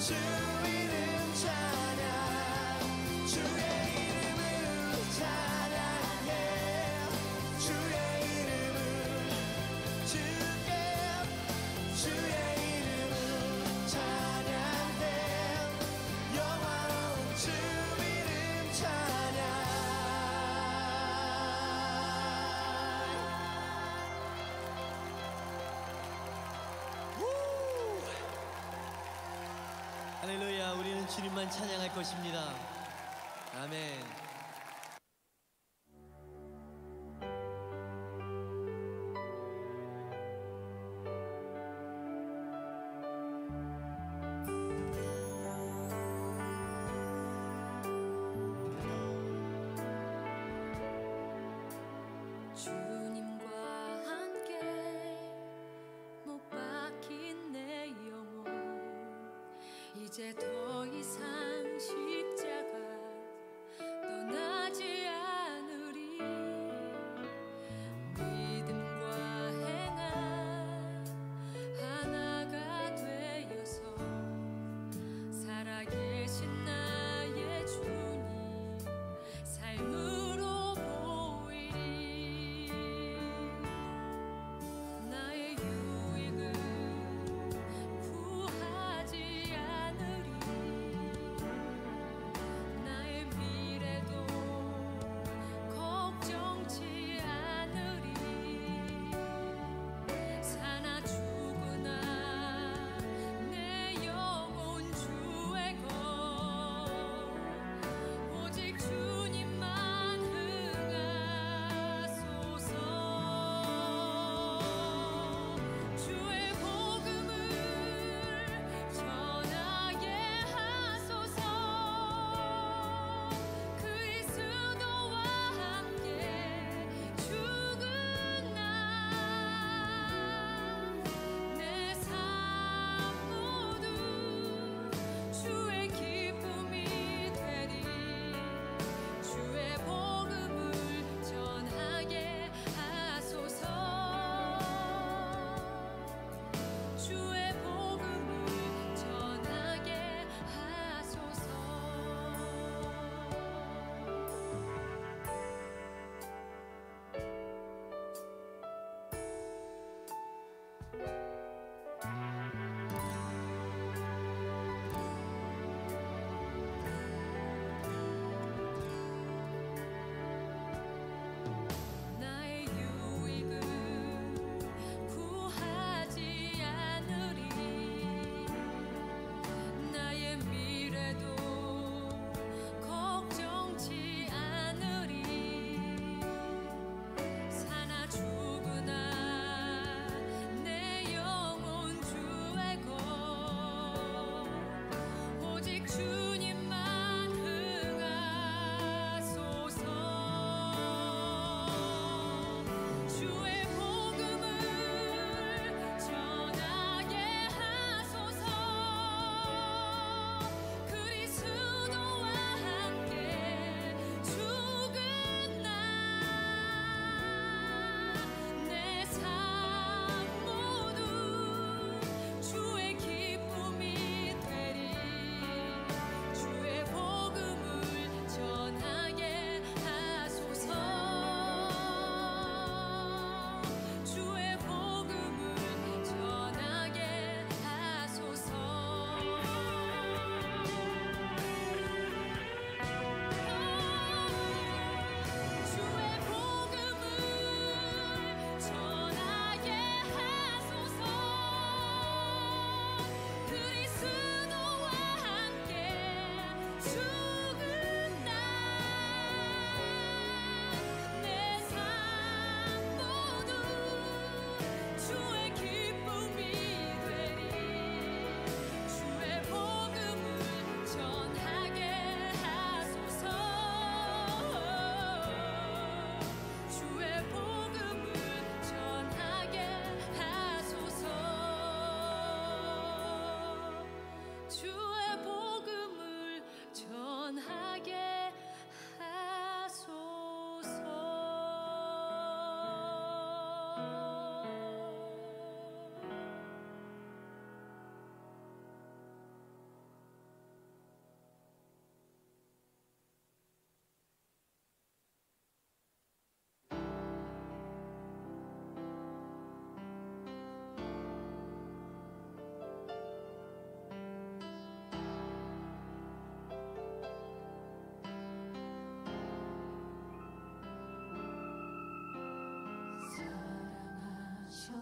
주 이름 찬양, 주의 이름을 찬양해. 주의 이름을 주께, 주의 이름을 찬양해. 영화로운 주 이름 찬양. 할렐루야. 우리는 주님만 찬양할 것입니다. 아멘. 주님과 함께 못 박힌 내 영혼, 이제 더 이상 십자가 떠나지 않으리. 믿음과 행함 하나가 되어서 살아계신 나의 주님 삶으로 보이리. 나의 유익을 구하지 않으리.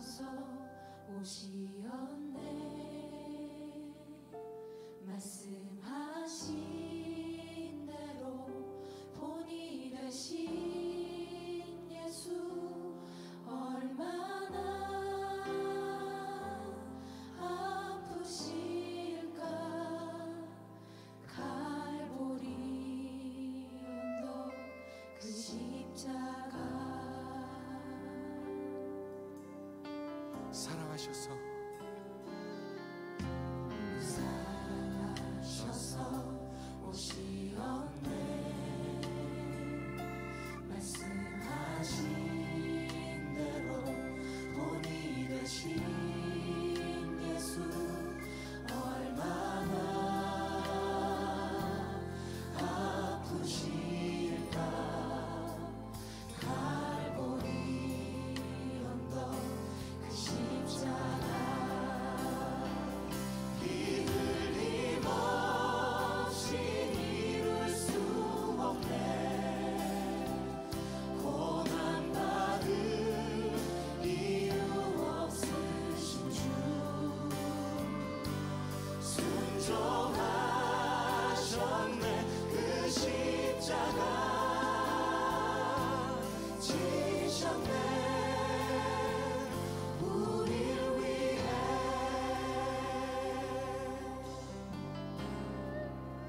살아가셔서 오시었네. 말씀하신 대로 본이 되신 예수 얼마나 아프실까. 갈보리 언덕 그 십자가 사랑하셔서 오시었네. 말씀하신 대로 본이 되신 예수 얼마나 아프실까. 갈보리 언덕 그 십자가 피 흘림 없이 이룰 수 없네. 고난받을 이유 없으신 주 순종하셨네. 그 십자가 지셨네. 우릴 위해.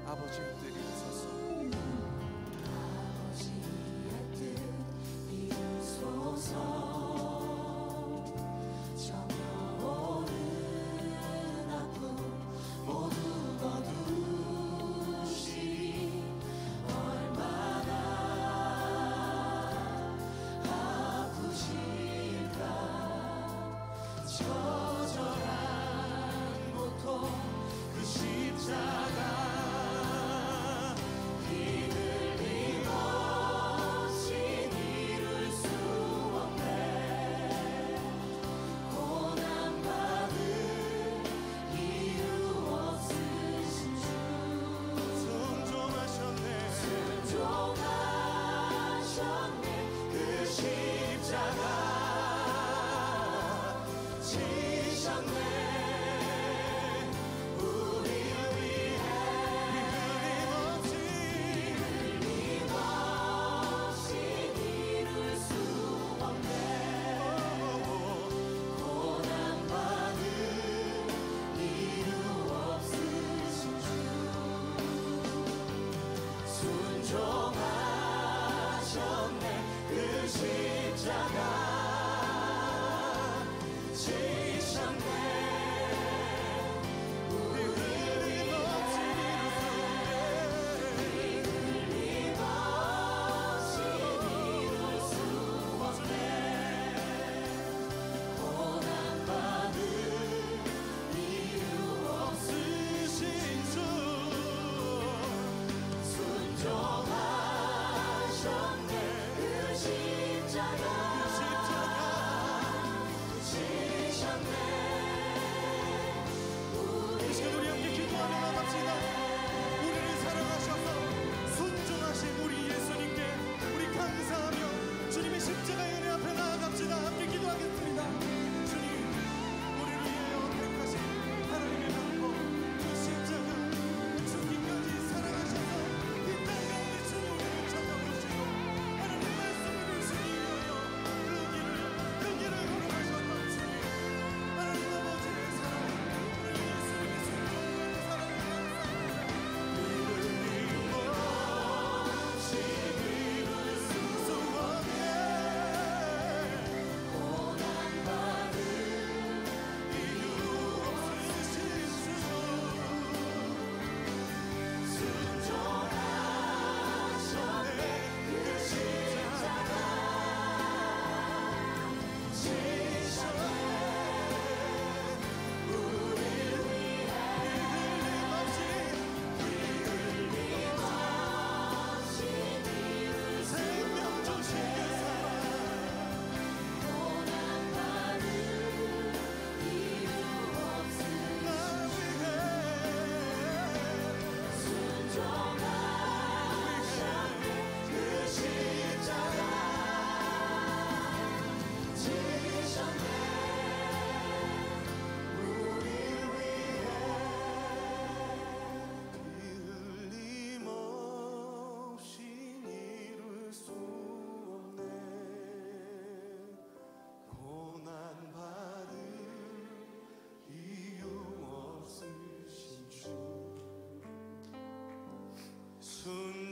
아버지의 뜻이 있어서 아버지의 뜻 이루소서. 정여오는 아픔 모두 거두시리. 얼마나 아프실까. 처절한 고통 그 십자가 피 흘림 없이 이룰 수 없네. 고난받을 이유 없으신 주 순종하셨네. 순종하셨네. 그 십자가 지셨네. 우릴 위해. 흘림 없이 이룰 수 없네. 고난받을 이유 없으신 주 순종하셨네. 그 십자가 지셨네. 우릴 위해. 흘림 없이 이룰 수 없네. 고난받을 이유 없으신 주 순종하셨네. 그 십자가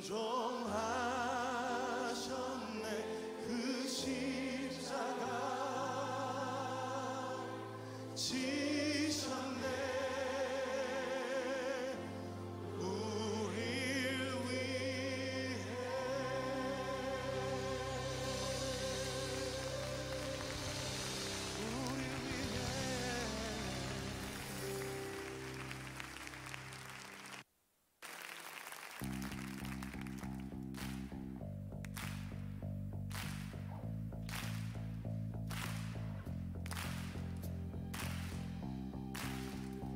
순종하셨네. 그 십자가 지셨네. 우릴 위해. 우릴 위해.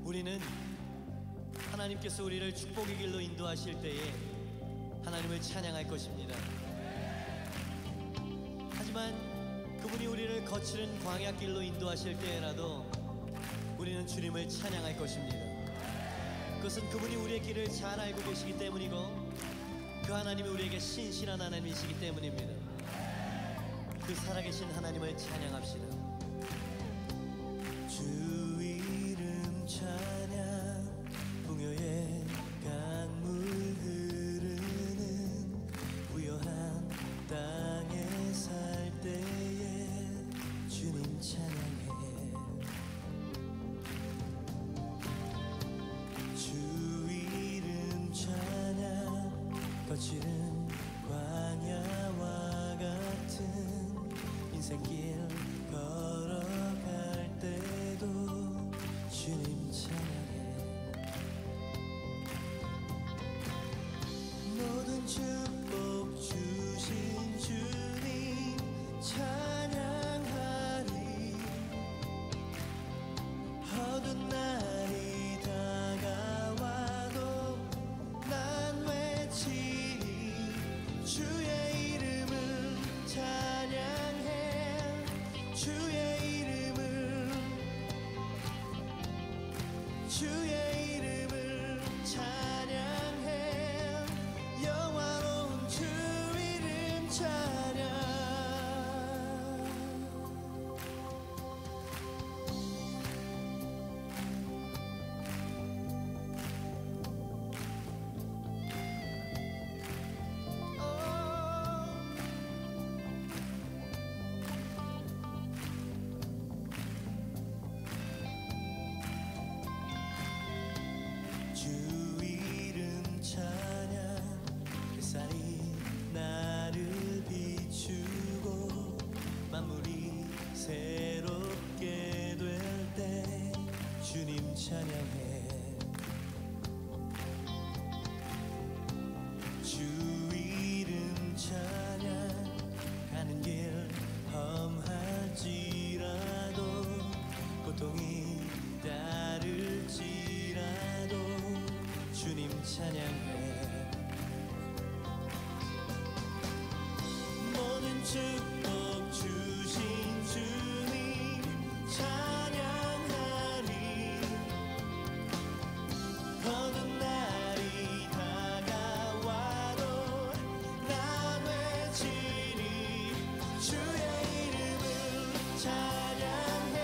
우리는 하나님께서 우리를 축복의 길로 인도하실 때에 하나님을 찬양할 것입니다. 하지만 그분이 우리를 거칠은 광야길로 인도하실 때에라도 우리는 주님을 찬양할 것입니다. 그것은 그분이 우리의 길을 잘 알고 계시기 때문이고 그 하나님이 우리에게 신실한 하나님이시기 때문입니다. 그 살아계신 하나님을 찬양합시다. 주 이름 찬양, 풍요의 강물 흐르는 부요한 땅에 살 때에 주님 찬양해. 주 이름 찬양, 거칠은 광야와 같은 인생길 걸어갈 때도 주님 찬양해. 모든 축복 주신 주님 찬양하리. 어두운 날이 다가와도 난 외치리. 주의 이름을 찬양해. 주의 이름을, 주의 이름을 찬양해. 영화로운 주 이름 찬양. 주 이름 찬양. 햇살이 나를 비추고 만물이 새롭게 될 때 주님 찬양해. 주 이름 찬양. 가는 길 험할지라도 고통이 따를지라도 주님 찬양해. 모든 축복 주신 주님 찬양하리. 어두운 날이 다가와도 난 외치리. 주의 이름을 찬양해.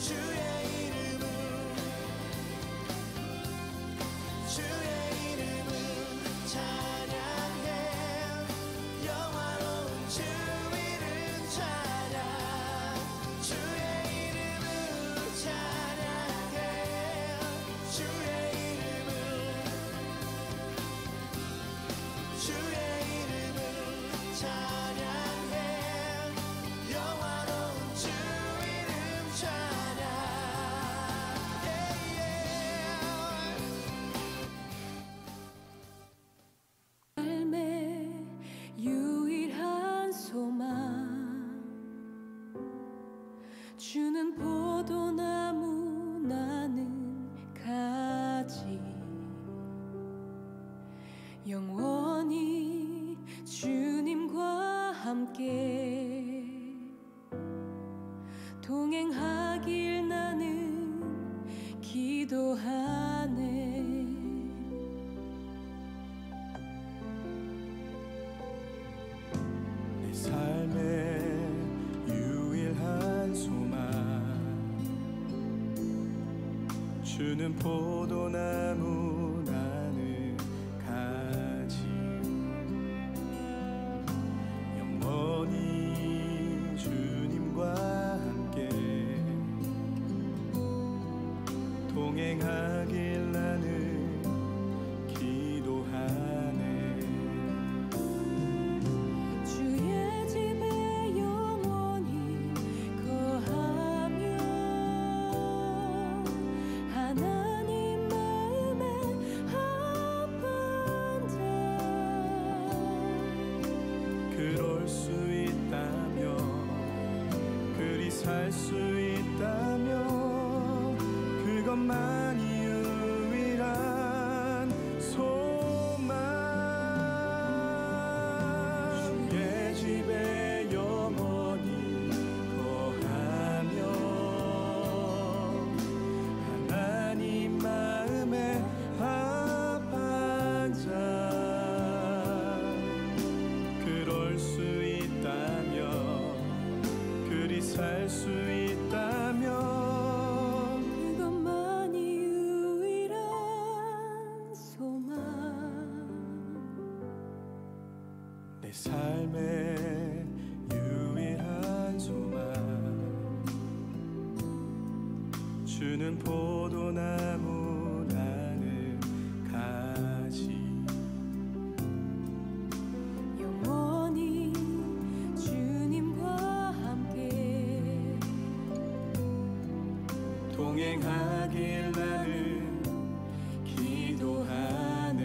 주의 이름을, 주의 이름을 찬양해. 영화로운 주 이름 찬양. 주의 이름을 찬양해. 주의 이름을, 주의 이름을 찬양해. 영화로운 주 이름 찬양. 삶의 유일한 소망, 주는 포도나무 나는 가지. 영원히 주님과 함께 동행하길 나는 기도하네. 내 삶의 유일한 소망, 주는 포도나무 나는 가지. 동행하길 나는 기도하네. 주의 집에 영원히 거하며 하나님 마음에 합한 자 그럴 수 있다며 그리 살 수 있다며 그것만이 유일한 소망. 주의 집에 영원히 거하며 하나님 마음에 합한 자 그럴 수 있다며 그리 살 수 있다며 그것만이 유일한 소망. 내 삶의 유일한 소망. 주는 포도나무 나는 가지. 영원히 주님과 함께 동행하길 나는 기도하네.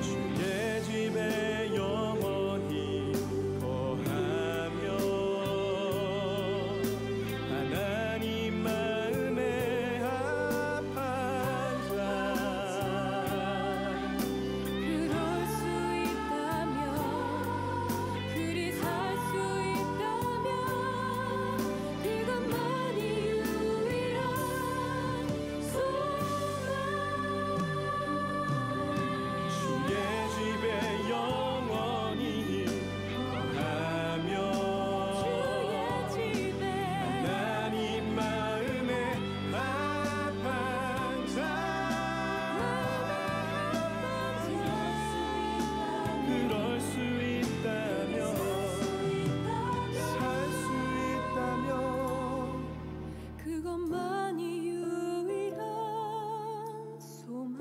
주의 집에 영원히 거하며 하나님 마음에 합한 자 그럴 수 있다며 그리 살 수 있다며 그것만이 유일한 소망. 주의 집에 영원히 거하며 주의 집에 하나님 마음에 합한 자 그럴 수 있다며 살 수 있다며 그것만이 유일한 소망.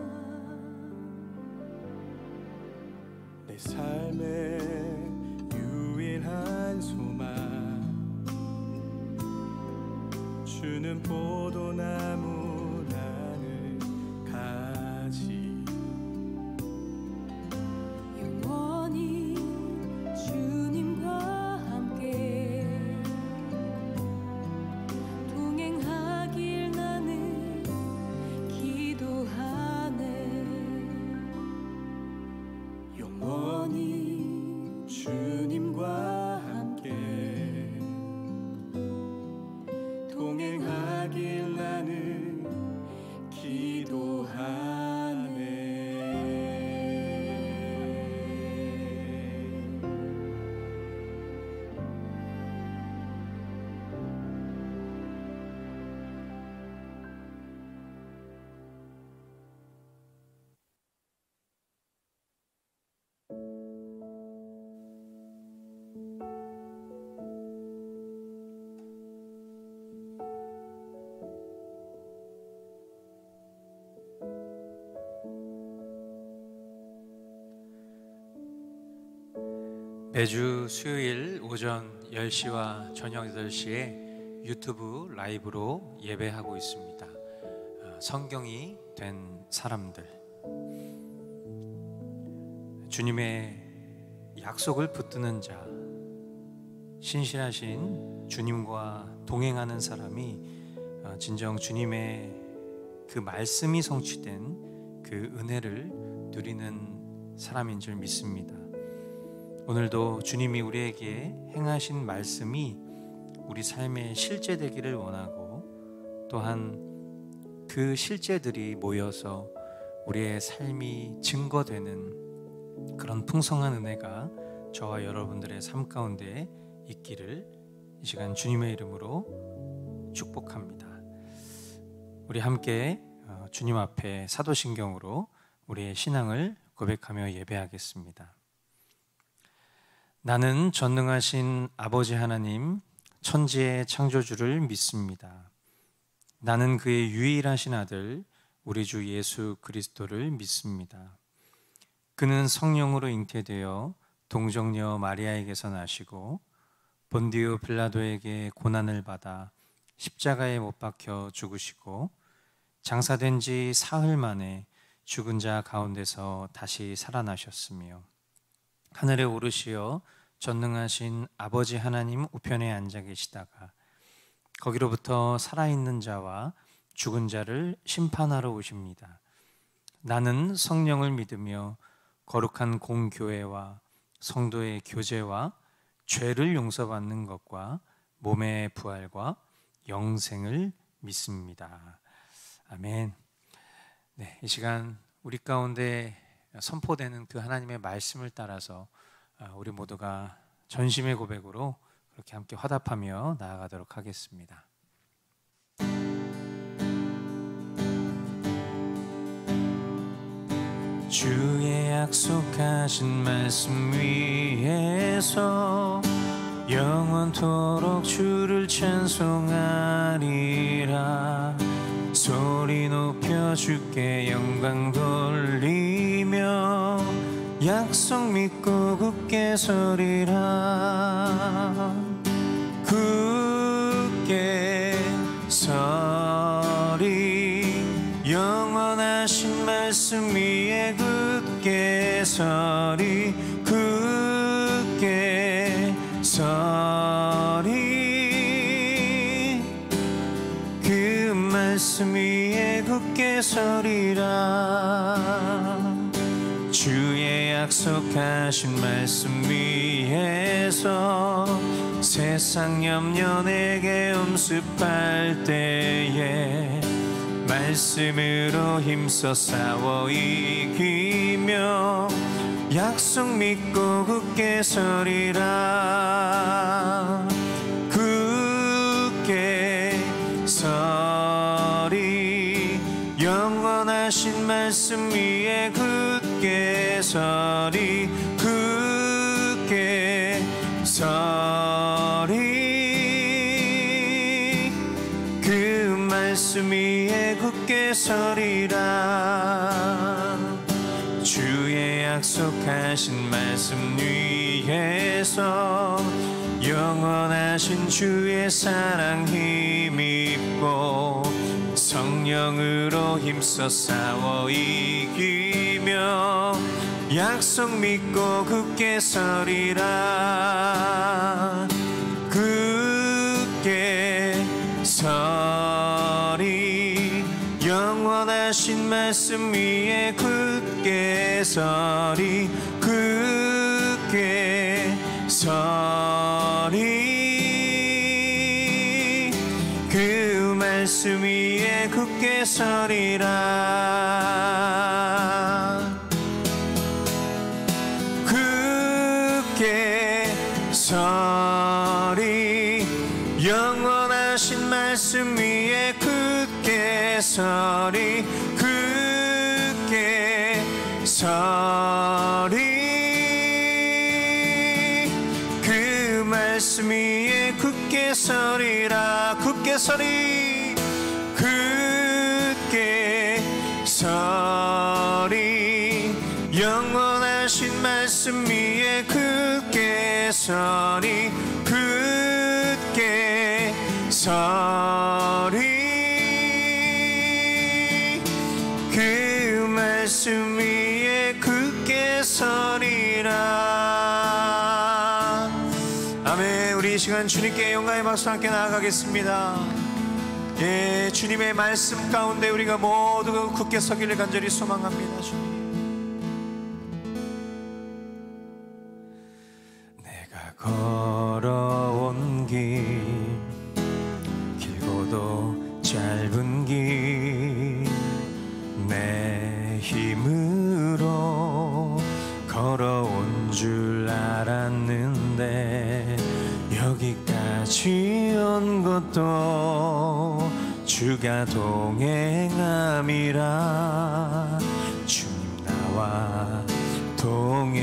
내 삶의 유일한 소망. 주는 포도나무 나는 가지. 영원히 주님과 함께 동행하길 나는 기도하네. 영원히 주님과 함께 동행하길 나는 기도하네. 매주 수요일 오전 10시와 저녁 8시에 유튜브 라이브로 예배하고 있습니다. 성경이 된 사람들, 주님의 약속을 붙드는 자, 신실하신 주님과 동행하는 사람이 진정 주님의 그 말씀이 성취된 그 은혜를 누리는 사람인 줄 믿습니다. 오늘도 주님이 우리에게 행하신 말씀이 우리 삶에 실제되기를 원하고 또한 그 실제들이 모여서 우리의 삶이 증거되는 그런 풍성한 은혜가 저와 여러분들의 삶 가운데 있기를 이 시간 주님의 이름으로 축복합니다. 우리 함께 주님 앞에 사도신경으로 우리의 신앙을 고백하며 예배하겠습니다. 나는 전능하신 아버지 하나님, 천지의 창조주를 믿습니다. 나는 그의 유일하신 아들 우리 주 예수 그리스도를 믿습니다. 그는 성령으로 잉태되어 동정녀 마리아에게서 나시고 본디오 빌라도에게 고난을 받아 십자가에 못 박혀 죽으시고 장사된 지 사흘 만에 죽은 자 가운데서 다시 살아나셨으며 하늘에 오르시어 전능하신 아버지 하나님 우편에 앉아 계시다가 거기로부터 살아있는 자와 죽은 자를 심판하러 오십니다. 나는 성령을 믿으며 거룩한 공교회와 성도의 교제와 죄를 용서받는 것과 몸의 부활과 영생을 믿습니다. 아멘. 네, 이 시간 우리 가운데 선포되는 그 하나님의 말씀을 따라서 우리 모두가 전심의 고백으로 그렇게 함께 화답하며 나아가도록 하겠습니다. 주의 약속하신 말씀 위에서 영원토록 주를 찬송하리라. 소리 높여 주께 영광 돌리며 약속 믿고 굳게 서리라. 굳게 서리 영원하신 말씀 위에 굳게 서리. 굳게 서리 그 말씀 위에 굳게 서리라. 주의 약속하신 말씀 위에서 세상 염려 내게 엄습할 때에 말씀으로 힘써 싸워 이기며 약속 믿고 굳게 서리라. 굳게 서리 영원하신 말씀 위에 굳게 서리. 굳게 서리 그 말씀 위에 굳게 서리라. 주의 약속하신 말씀 위에서 영원하신 주의 사랑 힘입고 성령으로 힘써 싸워 이기며 약속 믿고 굳게 서리라. 굳게 서리 영원하신 말씀 위에 굳게 서리. 굳게 서리 그 말씀 위에 굳게 서리라. 굳게 서리 영원하신 말씀 위에 굳게 서리. 굳게 서리 그 말씀 위에 굳게 서리라. 굳게 서리. 굳게 서리 영원하신 말씀 위에 굳게 서리. 굳게 서리 그 말씀 위에 굳게 서리라. 아멘. 우리 이 시간 주님께 영광의 박수 함께 나아가겠습니다. 예, 주님의 말씀 가운데 우리가 모두 굳게 서기를 간절히 소망합니다. 주님, 내가 걸어온 길 길고도 짧은 주가 동행함이라 주님 나와 동행하심이라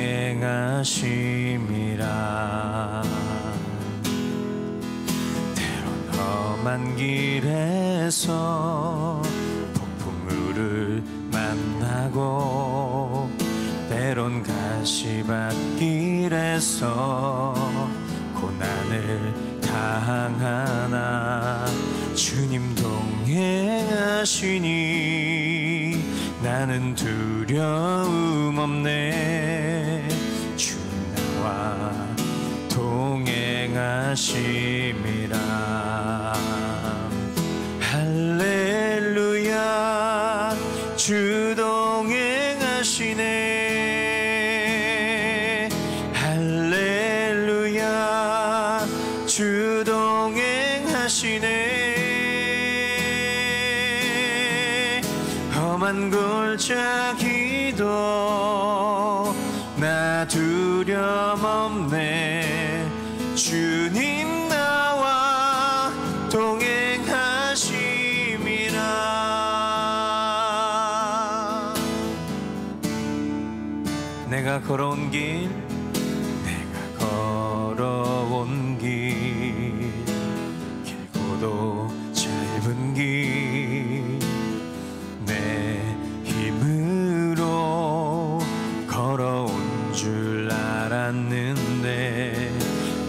때론 험한 길에서 폭풍우를 만나고 때론 가시밭길에서 고난을 당하나 주님 동행하시니 나는 두려움 없네 주님 나와 동행하심이라 할렐루야 주 동행하시네 할렐루야 주 동행하시네 험한 골짜기도 나 두려움 없네 주님 나와 동행하심이라 내가 걸어온 길 내가 걸어온 길 길고도 짧은 길 내 힘으로 걸어온 줄 알았는데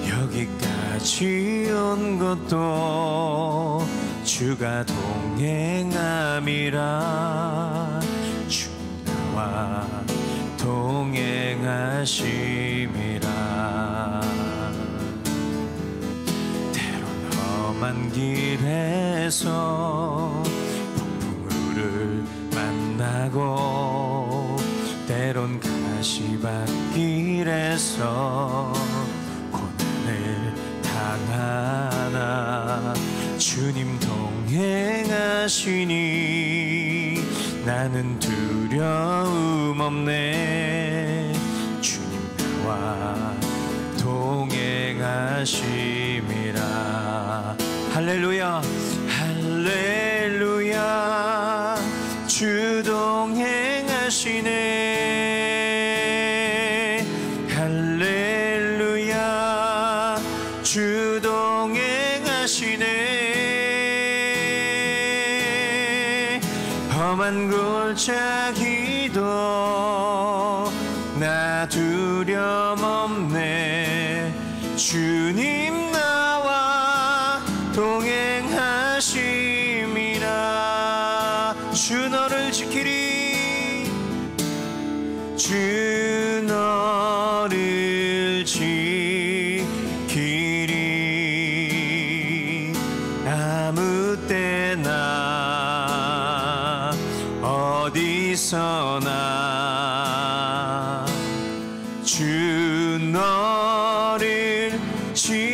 여기까지 온 것도 주가 동행함이라 주 나와 동행하심이라 때론 험한 길에서 폭풍우를 만나고 때론 가시밭길에서 고난을 당하나 주님 동행하시니 나는 두려움 없네 주님 나와 동행하심이라 할렐루야 할렐루야 주 동행하시네 할렐루야 주 동행하시네 험한 골짜기도 나 두려움 없네 주님 나와 동행하심이라 주 너를 지키리 주 너를 지키리 아무 때나 어디서나 주 너를 지키리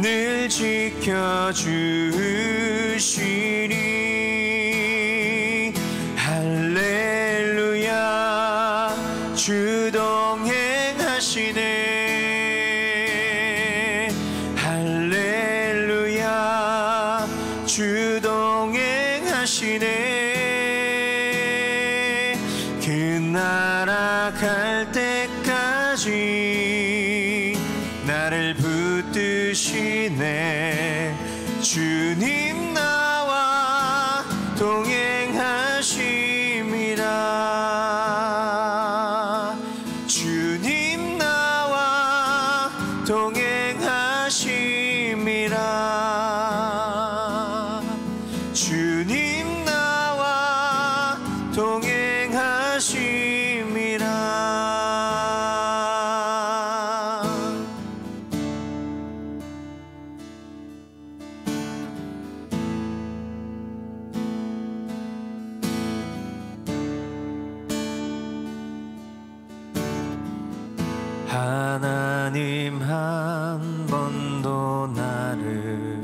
늘 지켜주시리 할렐루야 주 동행하시네 할렐루야 주 동행하시네 그 나라 갈 때까지 나를 붙드시네 주님 나와 동행하심이라 주님 나와 동행하심이라 주님 나와 동행하심이라 하나님 한 번도 나를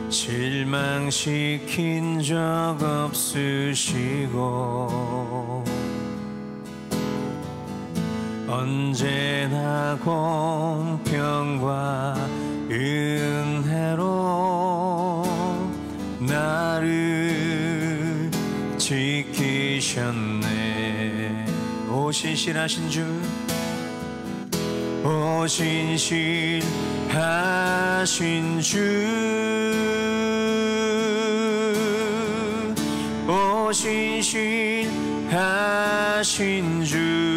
실망시킨 적 없으시고 언제나 공평과 은혜로 나를 지키셨네. 오 신실하신 주, 오 신실하신 주, 오 신실하신 주,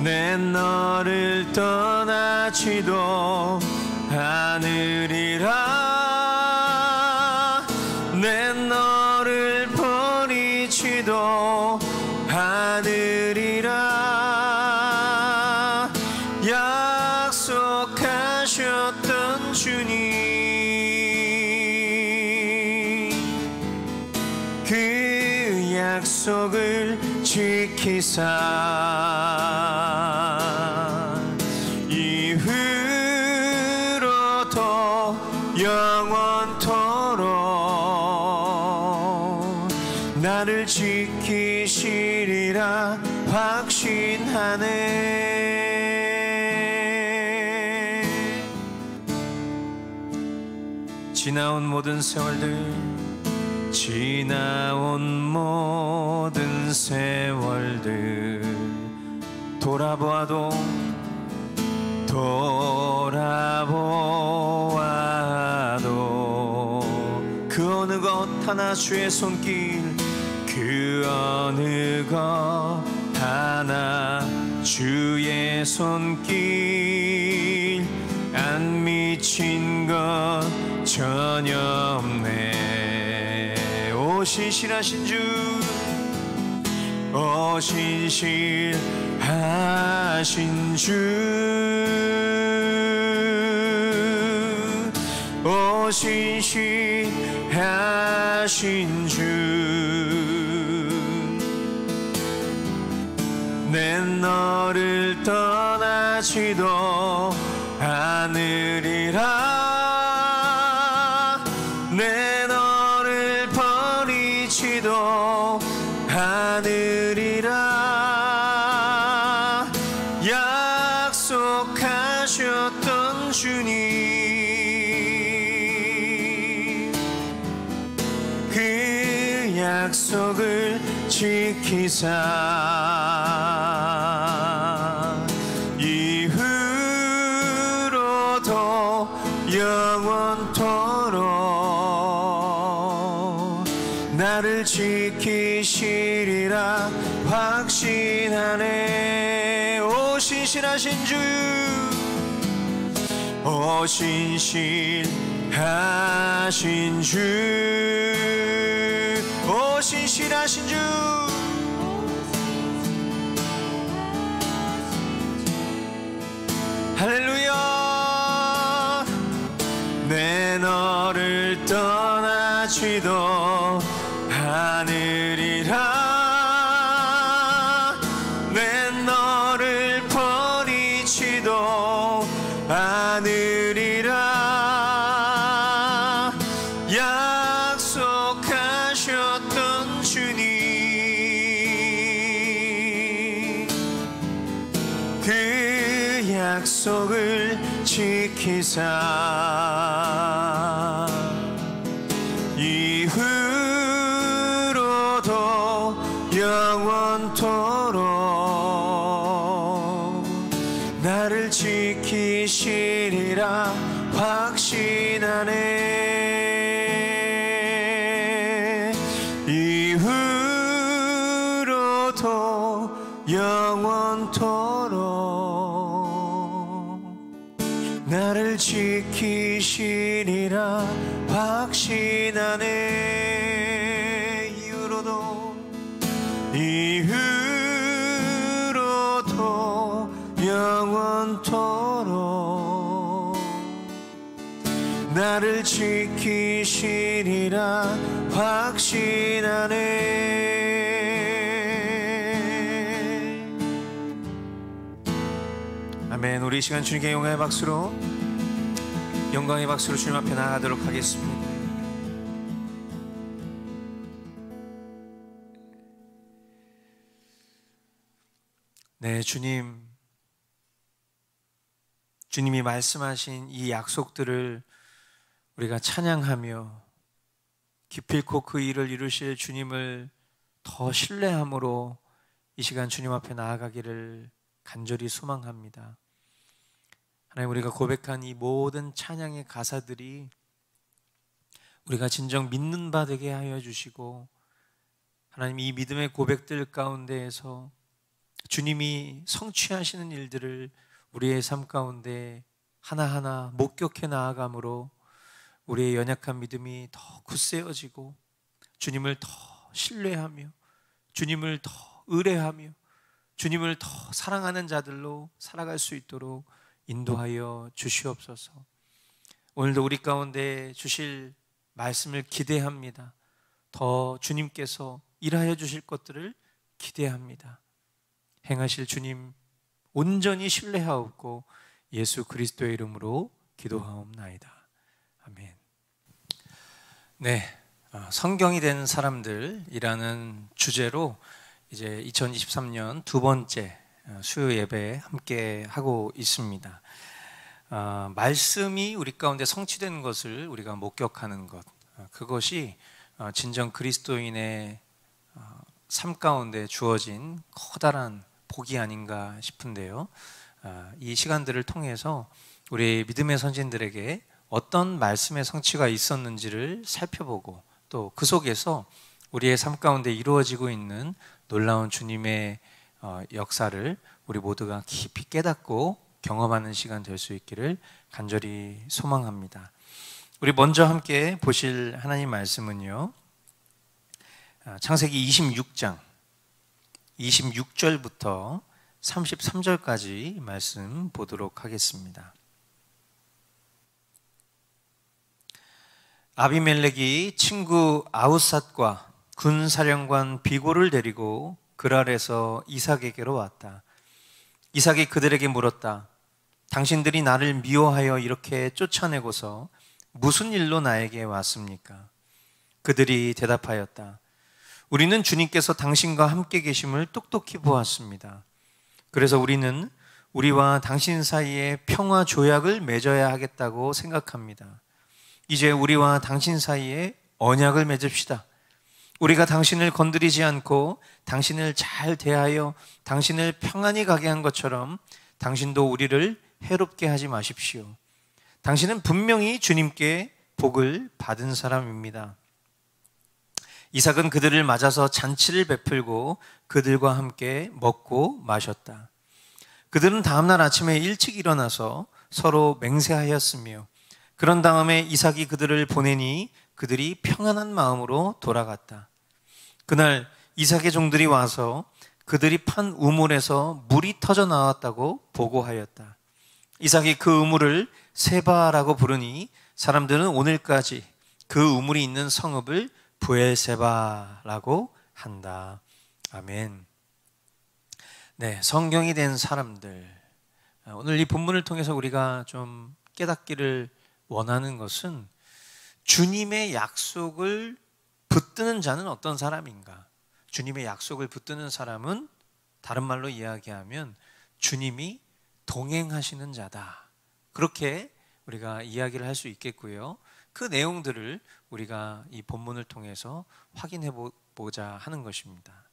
내 너를 떠나지도 않으리라. 내 너를 버리지도 않으리라. 약속하셨던 주님, 그 약속을 지키사 이후로도 영원토록 나를 지키시리라 확신하네. 지나온 모든 세월들, 지나온 모든 세월들 돌아보아도 그 어느 것 하나 주의 손길, 그 어느 것 하나 주의 손길 안 미친 것 전혀 없네. 오 신실하신 주, 오 신실하신 주, 오 신실하신 주, 내 너를 떠나지도 않으리라. 내 너를 버리지도 않으리라. 약속하셨던 주님, 그 약속을 지키사 이후로도 영원토록 나를 지키시리라 확신하네. 오 신실하신 주, 오 신실하신 주, 오 신실하신 주, 할렐루야. 내 너를 떠나지도 않으리라. 내 너를 버리지도 않으리라. 약속하셨던 주님, 그 약속을 지키사 이후로도 영원토록 나를 지키시리라 확신하네. 이후로도 영원토록 나를 지키시리라 확신하네. 이후로도 영원토록 나를 지키시리라 확신하네. 아멘. 우리 이 시간 주님께 영광의 박수로 주님 앞에 나아가도록 하겠습니다. 네, 주님이 말씀하신 이 약속들을 우리가 찬양하며 기필코 그 일을 이루실 주님을 더 신뢰함으로 이 시간 주님 앞에 나아가기를 간절히 소망합니다. 하나님, 우리가 고백한 이 모든 찬양의 가사들이 우리가 진정 믿는 바 되게 하여 주시고, 하나님, 이 믿음의 고백들 가운데에서 주님이 성취하시는 일들을 우리의 삶 가운데 하나하나 목격해 나아감으로 우리의 연약한 믿음이 더 굳세어지고 주님을 더 신뢰하며 주님을 더 의뢰하며 주님을 더 사랑하는 자들로 살아갈 수 있도록 인도하여 주시옵소서. 오늘도 우리 가운데 주실 말씀을 기대합니다. 더 주님께서 일하여 주실 것들을 기대합니다. 행하실 주님 온전히 신뢰하옵고 예수 그리스도의 이름으로 기도하옵나이다. 아멘. 네, 성경이 된 사람들이라는 주제로 이제 2023년 두 번째 수요 예배 함께 하고 있습니다. 말씀이 우리 가운데 성취되는 것을 우리가 목격하는 것, 그것이 진정 그리스도인의 삶 가운데 주어진 커다란 복이 아닌가 싶은데요. 이 시간들을 통해서 우리 믿음의 선진들에게 어떤 말씀의 성취가 있었는지를 살펴보고 또 그 속에서 우리의 삶 가운데 이루어지고 있는 놀라운 주님의 역사를 우리 모두가 깊이 깨닫고 경험하는 시간 될 수 있기를 간절히 소망합니다. 우리 먼저 함께 보실 하나님 말씀은요, 창세기 26장 26절부터 33절까지 말씀 보도록 하겠습니다. 아비멜렉이 친구 아우삿과 군사령관 비골을 데리고 그랄에서 이삭에게로 왔다. 이삭이 그들에게 물었다. 당신들이 나를 미워하여 이렇게 쫓아내고서 무슨 일로 나에게 왔습니까? 그들이 대답하였다. 우리는 주님께서 당신과 함께 계심을 똑똑히 보았습니다. 그래서 우리는 우리와 당신 사이에 평화 조약을 맺어야 하겠다고 생각합니다. 이제 우리와 당신 사이에 언약을 맺읍시다. 우리가 당신을 건드리지 않고 당신을 잘 대하여 당신을 평안히 가게 한 것처럼 당신도 우리를 해롭게 하지 마십시오. 당신은 분명히 주님께 복을 받은 사람입니다. 이삭은 그들을 맞아서 잔치를 베풀고 그들과 함께 먹고 마셨다. 그들은 다음날 아침에 일찍 일어나서 서로 맹세하였으며 그런 다음에 이삭이 그들을 보내니 그들이 평안한 마음으로 돌아갔다. 그날 이삭의 종들이 와서 그들이 판 우물에서 물이 터져 나왔다고 보고하였다. 이삭이 그 우물을 세바라고 부르니 사람들은 오늘까지 그 우물이 있는 성읍을 부엘세바라고 한다. 아멘. 네, 성경이 된 사람들, 오늘 이 본문을 통해서 우리가 좀 깨닫기를 원하는 것은 주님의 약속을 붙드는 자는 어떤 사람인가? 주님의 약속을 붙드는 사람은 다른 말로 이야기하면 주님이 동행하시는 자다. 그렇게 우리가 이야기를 할 수 있겠고요. 그 내용들을 우리가 이 본문을 통해서 확인해 보자 하는 것입니다.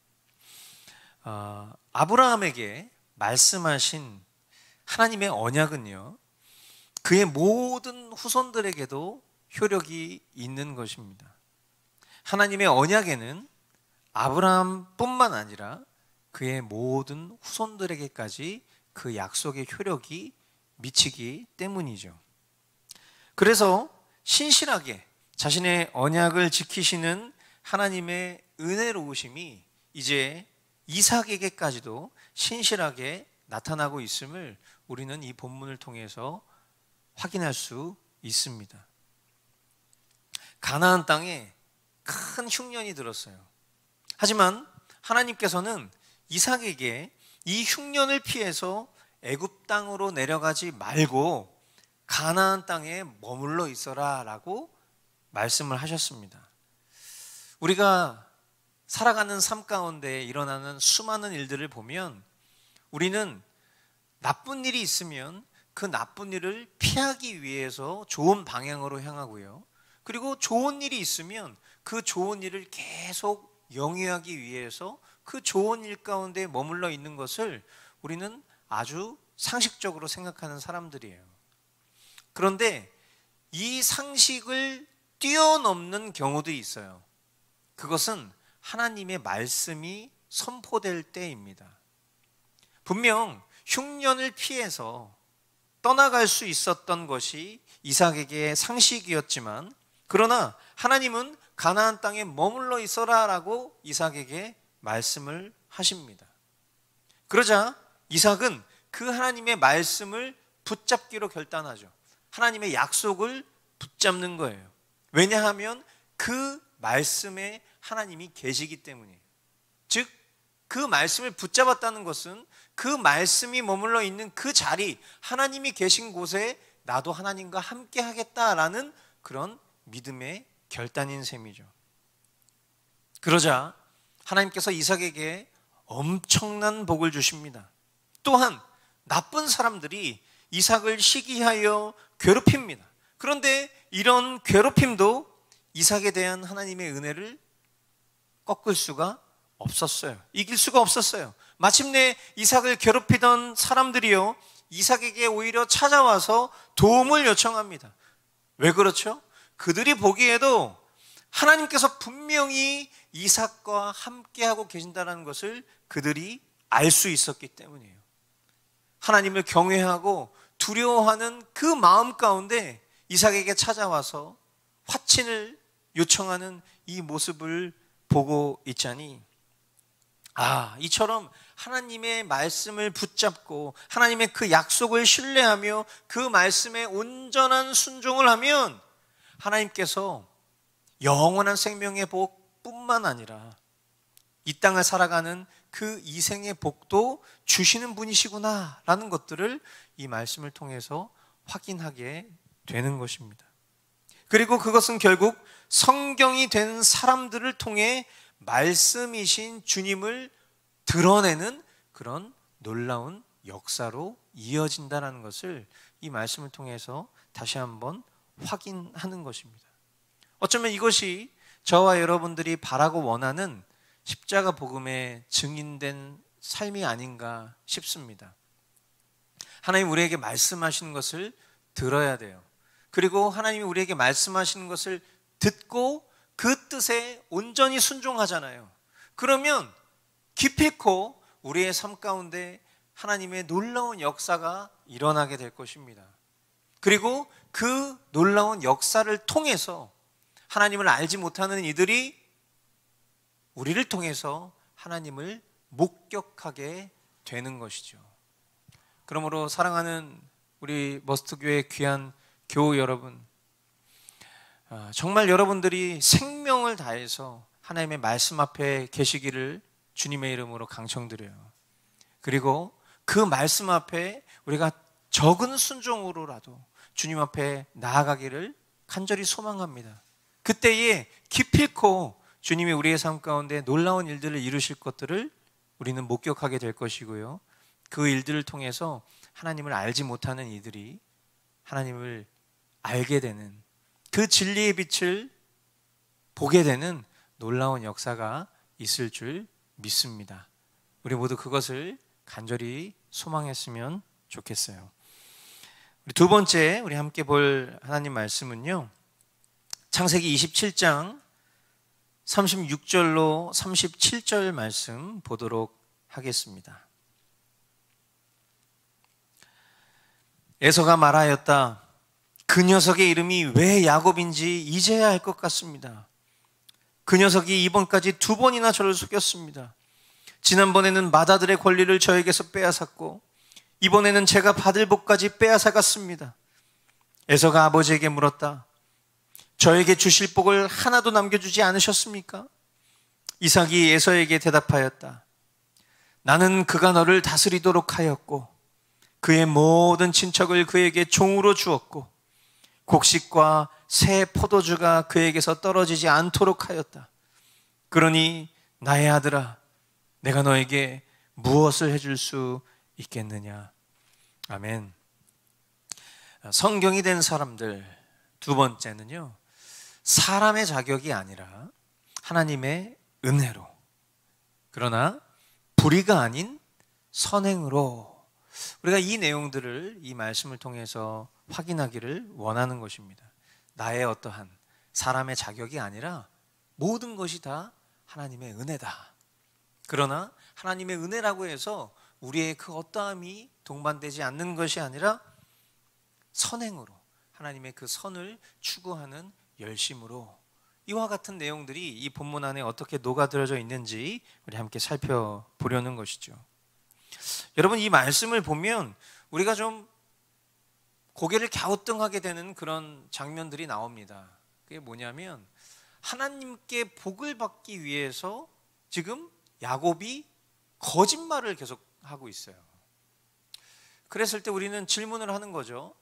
아브라함에게 말씀하신 하나님의 언약은요, 그의 모든 후손들에게도 효력이 있는 것입니다. 하나님의 언약에는 아브라함뿐만 아니라 그의 모든 후손들에게까지 그 약속의 효력이 미치기 때문이죠. 그래서 신실하게 자신의 언약을 지키시는 하나님의 은혜로우심이 이제 이삭에게까지도 신실하게 나타나고 있음을 우리는 이 본문을 통해서 확인할 수 있습니다. 가나안 땅에 큰 흉년이 들었어요. 하지만 하나님께서는 이삭에게 이 흉년을 피해서 애굽 땅으로 내려가지 말고 가나안 땅에 머물러 있어라 라고 말씀을 하셨습니다. 우리가 살아가는 삶 가운데 일어나는 수많은 일들을 보면 우리는 나쁜 일이 있으면 그 나쁜 일을 피하기 위해서 좋은 방향으로 향하고요. 그리고 좋은 일이 있으면 그 좋은 일을 계속 영위하기 위해서 그 좋은 일 가운데 머물러 있는 것을 우리는 아주 상식적으로 생각하는 사람들이에요. 그런데 이 상식을 뛰어넘는 경우도 있어요. 그것은 하나님의 말씀이 선포될 때입니다. 분명 흉년을 피해서 떠나갈 수 있었던 것이 이삭에게 상식이었지만, 그러나 하나님은 가나안 땅에 머물러 있어라 라고 이삭에게 말씀을 하십니다. 그러자 이삭은 그 하나님의 말씀을 붙잡기로 결단하죠. 하나님의 약속을 붙잡는 거예요. 왜냐하면 그 말씀에 하나님이 계시기 때문이에요. 즉, 그 말씀을 붙잡았다는 것은 그 말씀이 머물러 있는 그 자리, 하나님이 계신 곳에 나도 하나님과 함께 하겠다라는 그런 믿음의 결단인 셈이죠. 그러자 하나님께서 이삭에게 엄청난 복을 주십니다. 또한 나쁜 사람들이 이삭을 시기하여 괴롭힙니다. 그런데 이런 괴롭힘도 이삭에 대한 하나님의 은혜를 꺾을 수가 없었어요. 이길 수가 없었어요. 마침내 이삭을 괴롭히던 사람들이요, 이삭에게 오히려 찾아와서 도움을 요청합니다. 왜 그렇죠? 그들이 보기에도 하나님께서 분명히 이삭과 함께하고 계신다는 것을 그들이 알 수 있었기 때문이에요. 하나님을 경외하고 두려워하는 그 마음 가운데 이삭에게 찾아와서 화친을 요청하는 이 모습을 보고 있자니, 이처럼 하나님의 말씀을 붙잡고 하나님의 그 약속을 신뢰하며 그 말씀에 온전한 순종을 하면 하나님께서 영원한 생명의 복뿐만 아니라 이 땅을 살아가는 그 이생의 복도 주시는 분이시구나 라는 것들을 이 말씀을 통해서 확인하게 되는 것입니다. 그리고 그것은 결국 성경이 된 사람들을 통해 말씀이신 주님을 드러내는 그런 놀라운 역사로 이어진다는 것을 이 말씀을 통해서 다시 한번 확인하는 것입니다. 어쩌면 이것이 저와 여러분들이 바라고 원하는 십자가 복음의 증인된 삶이 아닌가 싶습니다. 하나님 우리에게 말씀하시는 것을 들어야 돼요. 그리고 하나님이 우리에게 말씀하시는 것을 듣고 그 뜻에 온전히 순종하잖아요. 그러면 기필코 우리의 삶 가운데 하나님의 놀라운 역사가 일어나게 될 것입니다. 그리고 그 놀라운 역사를 통해서 하나님을 알지 못하는 이들이 우리를 통해서 하나님을 목격하게 되는 것이죠. 그러므로 사랑하는 우리 머스트교회 귀한 교우 여러분, 정말 여러분들이 생명을 다해서 하나님의 말씀 앞에 계시기를 주님의 이름으로 강청드려요. 그리고 그 말씀 앞에 우리가 적은 순종으로라도 주님 앞에 나아가기를 간절히 소망합니다. 그때에 기필코 주님이 우리의 삶 가운데 놀라운 일들을 이루실 것들을 우리는 목격하게 될 것이고요, 그 일들을 통해서 하나님을 알지 못하는 이들이 하나님을 알게 되는, 그 진리의 빛을 보게 되는 놀라운 역사가 있을 줄 믿습니다. 우리 모두 그것을 간절히 소망했으면 좋겠어요. 우리 두 번째 우리 함께 볼 하나님 말씀은요, 창세기 27장 36절로 37절 말씀 보도록 하겠습니다. 에서가 말하였다. 그 녀석의 이름이 왜 야곱인지 이제야 알 것 같습니다. 그 녀석이 이번까지 2번이나 저를 속였습니다. 지난번에는 맏아들의 권리를 저에게서 빼앗았고 이번에는 제가 받을 복까지 빼앗아갔습니다. 에서가 아버지에게 물었다. 저에게 주실 복을 하나도 남겨주지 않으셨습니까? 이삭이 에서에게 대답하였다. 나는 그가 너를 다스리도록 하였고 그의 모든 친척을 그에게 종으로 주었고 곡식과 새 포도주가 그에게서 떨어지지 않도록 하였다. 그러니 나의 아들아, 내가 너에게 무엇을 해줄 수 있겠느냐. 아멘. 성경이 된 사람들, 두 번째는요, 사람의 자격이 아니라 하나님의 은혜로, 그러나 불의가 아닌 선행으로, 우리가 이 내용들을 이 말씀을 통해서 확인하기를 원하는 것입니다. 나의 어떠한 사람의 자격이 아니라 모든 것이 다 하나님의 은혜다. 그러나 하나님의 은혜라고 해서 우리의 그 어떠함이 동반되지 않는 것이 아니라 선행으로, 하나님의 그 선을 추구하는 열심으로, 이와 같은 내용들이 이 본문 안에 어떻게 녹아들어져 있는지 우리 함께 살펴보려는 것이죠. 여러분, 이 말씀을 보면 우리가 좀 고개를 갸우뚱하게 되는 그런 장면들이 나옵니다. 그게 뭐냐면 하나님께 복을 받기 위해서 지금 야곱이 거짓말을 계속 하고 있어요. 그랬을 때 우리는 질문을 하는 거죠.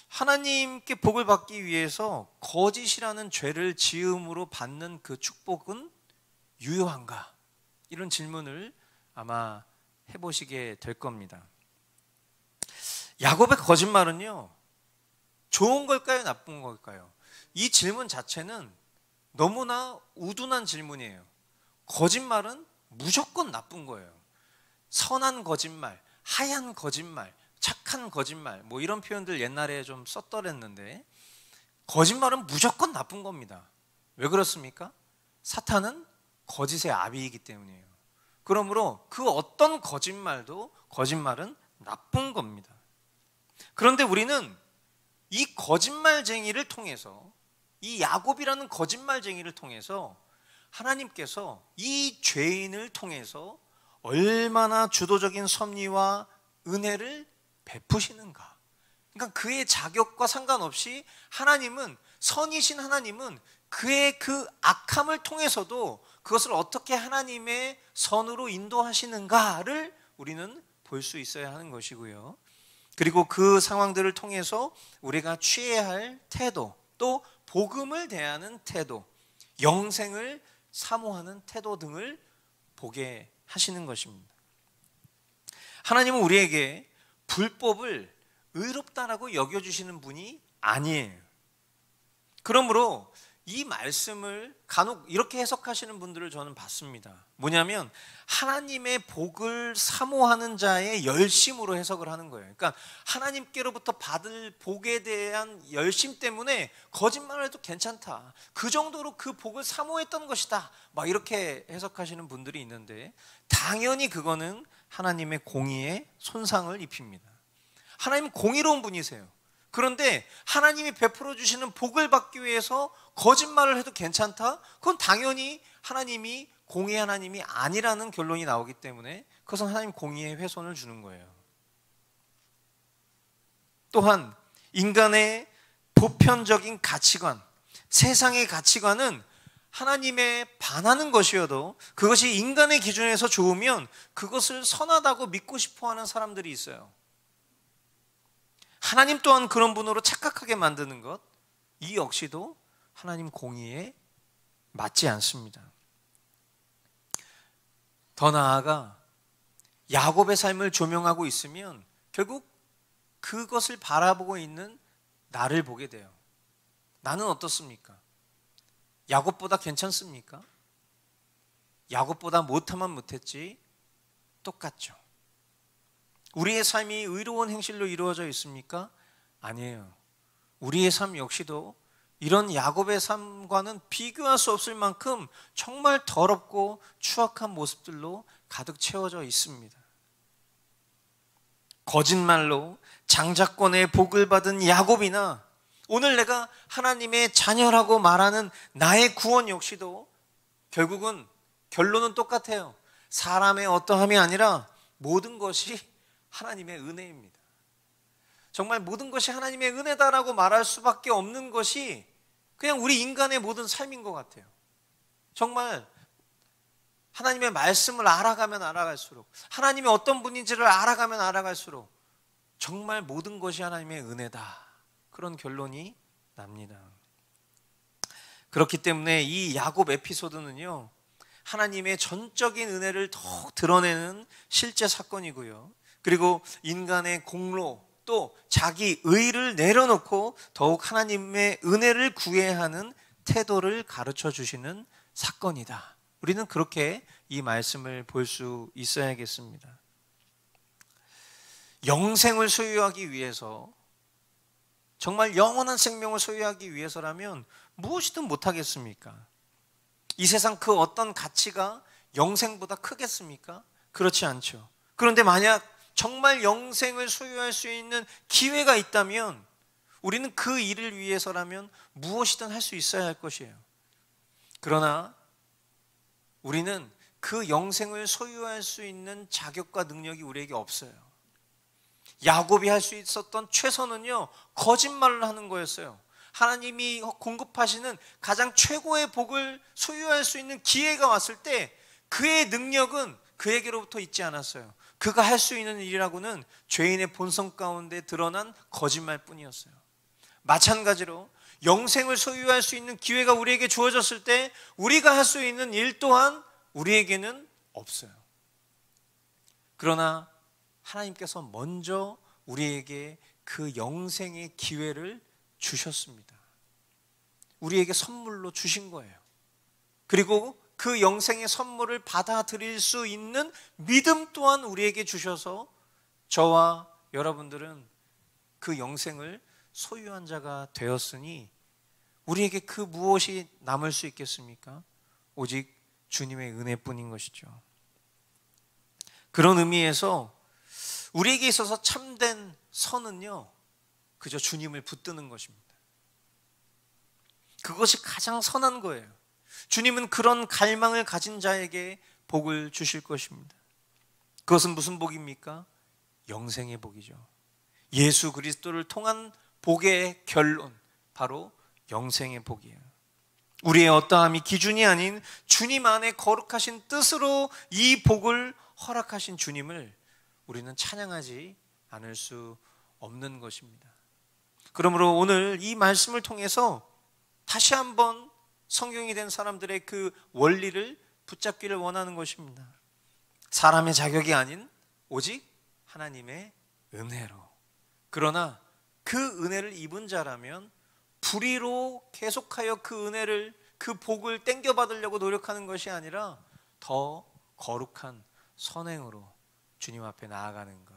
하나님께 복을 받기 위해서 거짓이라는 죄를 지음으로 받는 그 축복은 유효한가? 이런 질문을 아마 해보시게 될 겁니다. 야곱의 거짓말은요, 좋은 걸까요? 나쁜 걸까요? 이 질문 자체는 너무나 우둔한 질문이에요. 거짓말은 무조건 나쁜 거예요. 선한 거짓말, 하얀 거짓말, 착한 거짓말, 뭐 이런 표현들 옛날에 좀 썼더랬는데, 거짓말은 무조건 나쁜 겁니다. 왜 그렇습니까? 사탄은 거짓의 아비이기 때문이에요. 그러므로 그 어떤 거짓말은 나쁜 겁니다. 그런데 우리는 이 거짓말쟁이를 통해서, 이 야곱이라는 거짓말쟁이를 통해서 하나님께서 이 죄인을 통해서 얼마나 주도적인 섭리와 은혜를 베푸시는가. 그러니까 그의 자격과 상관없이 하나님은, 선이신 하나님은 그의 그 악함을 통해서도 그것을 어떻게 하나님의 선으로 인도하시는가를 우리는 볼 수 있어야 하는 것이고요. 그리고 그 상황들을 통해서 우리가 취해야 할 태도, 또 복음을 대하는 태도, 영생을 사모하는 태도 등을 보게 하시는 것입니다. 하나님은 우리에게 불법을 의롭다라고 여겨주시는 분이 아니에요. 그러므로 이 말씀을 간혹 이렇게 해석하시는 분들을 저는 봤습니다. 뭐냐면 하나님의 복을 사모하는 자의 열심으로 해석을 하는 거예요. 그러니까 하나님께로부터 받을 복에 대한 열심 때문에 거짓말을 해도 괜찮다, 그 정도로 그 복을 사모했던 것이다, 막 이렇게 해석하시는 분들이 있는데, 당연히 그거는 하나님의 공의에 손상을 입힙니다. 하나님은 공의로운 분이세요. 그런데 하나님이 베풀어 주시는 복을 받기 위해서 거짓말을 해도 괜찮다? 그건 당연히 하나님이 공의 하나님이 아니라는 결론이 나오기 때문에 그것은 하나님 공의에 훼손을 주는 거예요. 또한 인간의 보편적인 가치관, 세상의 가치관은 하나님에 반하는 것이어도 그것이 인간의 기준에서 좋으면 그것을 선하다고 믿고 싶어하는 사람들이 있어요. 하나님 또한 그런 분으로 착각하게 만드는 것, 이 역시도 하나님 공의에 맞지 않습니다. 더 나아가 야곱의 삶을 조명하고 있으면 결국 그것을 바라보고 있는 나를 보게 돼요. 나는 어떻습니까? 야곱보다 괜찮습니까? 야곱보다 못하면 못했지 똑같죠. 우리의 삶이 의로운 행실로 이루어져 있습니까? 아니에요. 우리의 삶 역시도 이런 야곱의 삶과는 비교할 수 없을 만큼 정말 더럽고 추악한 모습들로 가득 채워져 있습니다. 거짓말로 장자권의 복을 받은 야곱이나 오늘 내가 하나님의 자녀라고 말하는 나의 구원 역시도 결국은 결론은 똑같아요. 사람의 어떠함이 아니라 모든 것이 하나님의 은혜입니다. 정말 모든 것이 하나님의 은혜다라고 말할 수밖에 없는 것이 그냥 우리 인간의 모든 삶인 것 같아요. 정말 하나님의 말씀을 알아가면 알아갈수록, 하나님이 어떤 분인지를 알아가면 알아갈수록 정말 모든 것이 하나님의 은혜다, 그런 결론이 납니다. 그렇기 때문에 이 야곱 에피소드는요, 하나님의 전적인 은혜를 더욱 드러내는 실제 사건이고요, 그리고 인간의 공로 또 자기 의를 내려놓고 더욱 하나님의 은혜를 구해야 하는 태도를 가르쳐 주시는 사건이다. 우리는 그렇게 이 말씀을 볼 수 있어야겠습니다. 영생을 소유하기 위해서, 정말 영원한 생명을 소유하기 위해서라면 무엇이든 못하겠습니까? 이 세상 그 어떤 가치가 영생보다 크겠습니까? 그렇지 않죠. 그런데 만약 정말 영생을 소유할 수 있는 기회가 있다면 우리는 그 일을 위해서라면 무엇이든 할 수 있어야 할 것이에요. 그러나 우리는 그 영생을 소유할 수 있는 자격과 능력이 우리에게 없어요. 야곱이 할 수 있었던 최선은요, 거짓말을 하는 거였어요. 하나님이 공급하시는 가장 최고의 복을 소유할 수 있는 기회가 왔을 때 그의 능력은 그에게로부터 있지 않았어요. 그가 할 수 있는 일이라고는 죄인의 본성 가운데 드러난 거짓말뿐이었어요. 마찬가지로 영생을 소유할 수 있는 기회가 우리에게 주어졌을 때 우리가 할 수 있는 일 또한 우리에게는 없어요. 그러나 하나님께서 먼저 우리에게 그 영생의 기회를 주셨습니다. 우리에게 선물로 주신 거예요. 그리고 그 영생의 선물을 받아들일 수 있는 믿음 또한 우리에게 주셔서 저와 여러분들은 그 영생을 소유한 자가 되었으니 우리에게 그 무엇이 남을 수 있겠습니까? 오직 주님의 은혜뿐인 것이죠. 그런 의미에서 우리에게 있어서 참된 선은요, 그저 주님을 붙드는 것입니다. 그것이 가장 선한 거예요. 주님은 그런 갈망을 가진 자에게 복을 주실 것입니다. 그것은 무슨 복입니까? 영생의 복이죠. 예수 그리스도를 통한 복의 결론, 바로 영생의 복이에요. 우리의 어떠함이 기준이 아닌 주님 안에 거룩하신 뜻으로 이 복을 허락하신 주님을 우리는 찬양하지 않을 수 없는 것입니다. 그러므로 오늘 이 말씀을 통해서 다시 한번 성경이 된 사람들의 그 원리를 붙잡기를 원하는 것입니다. 사람의 자격이 아닌 오직 하나님의 은혜로. 그러나 그 은혜를 입은 자라면 불의로 계속하여 그 은혜를, 그 복을 땡겨받으려고 노력하는 것이 아니라 더 거룩한 선행으로 주님 앞에 나아가는 것,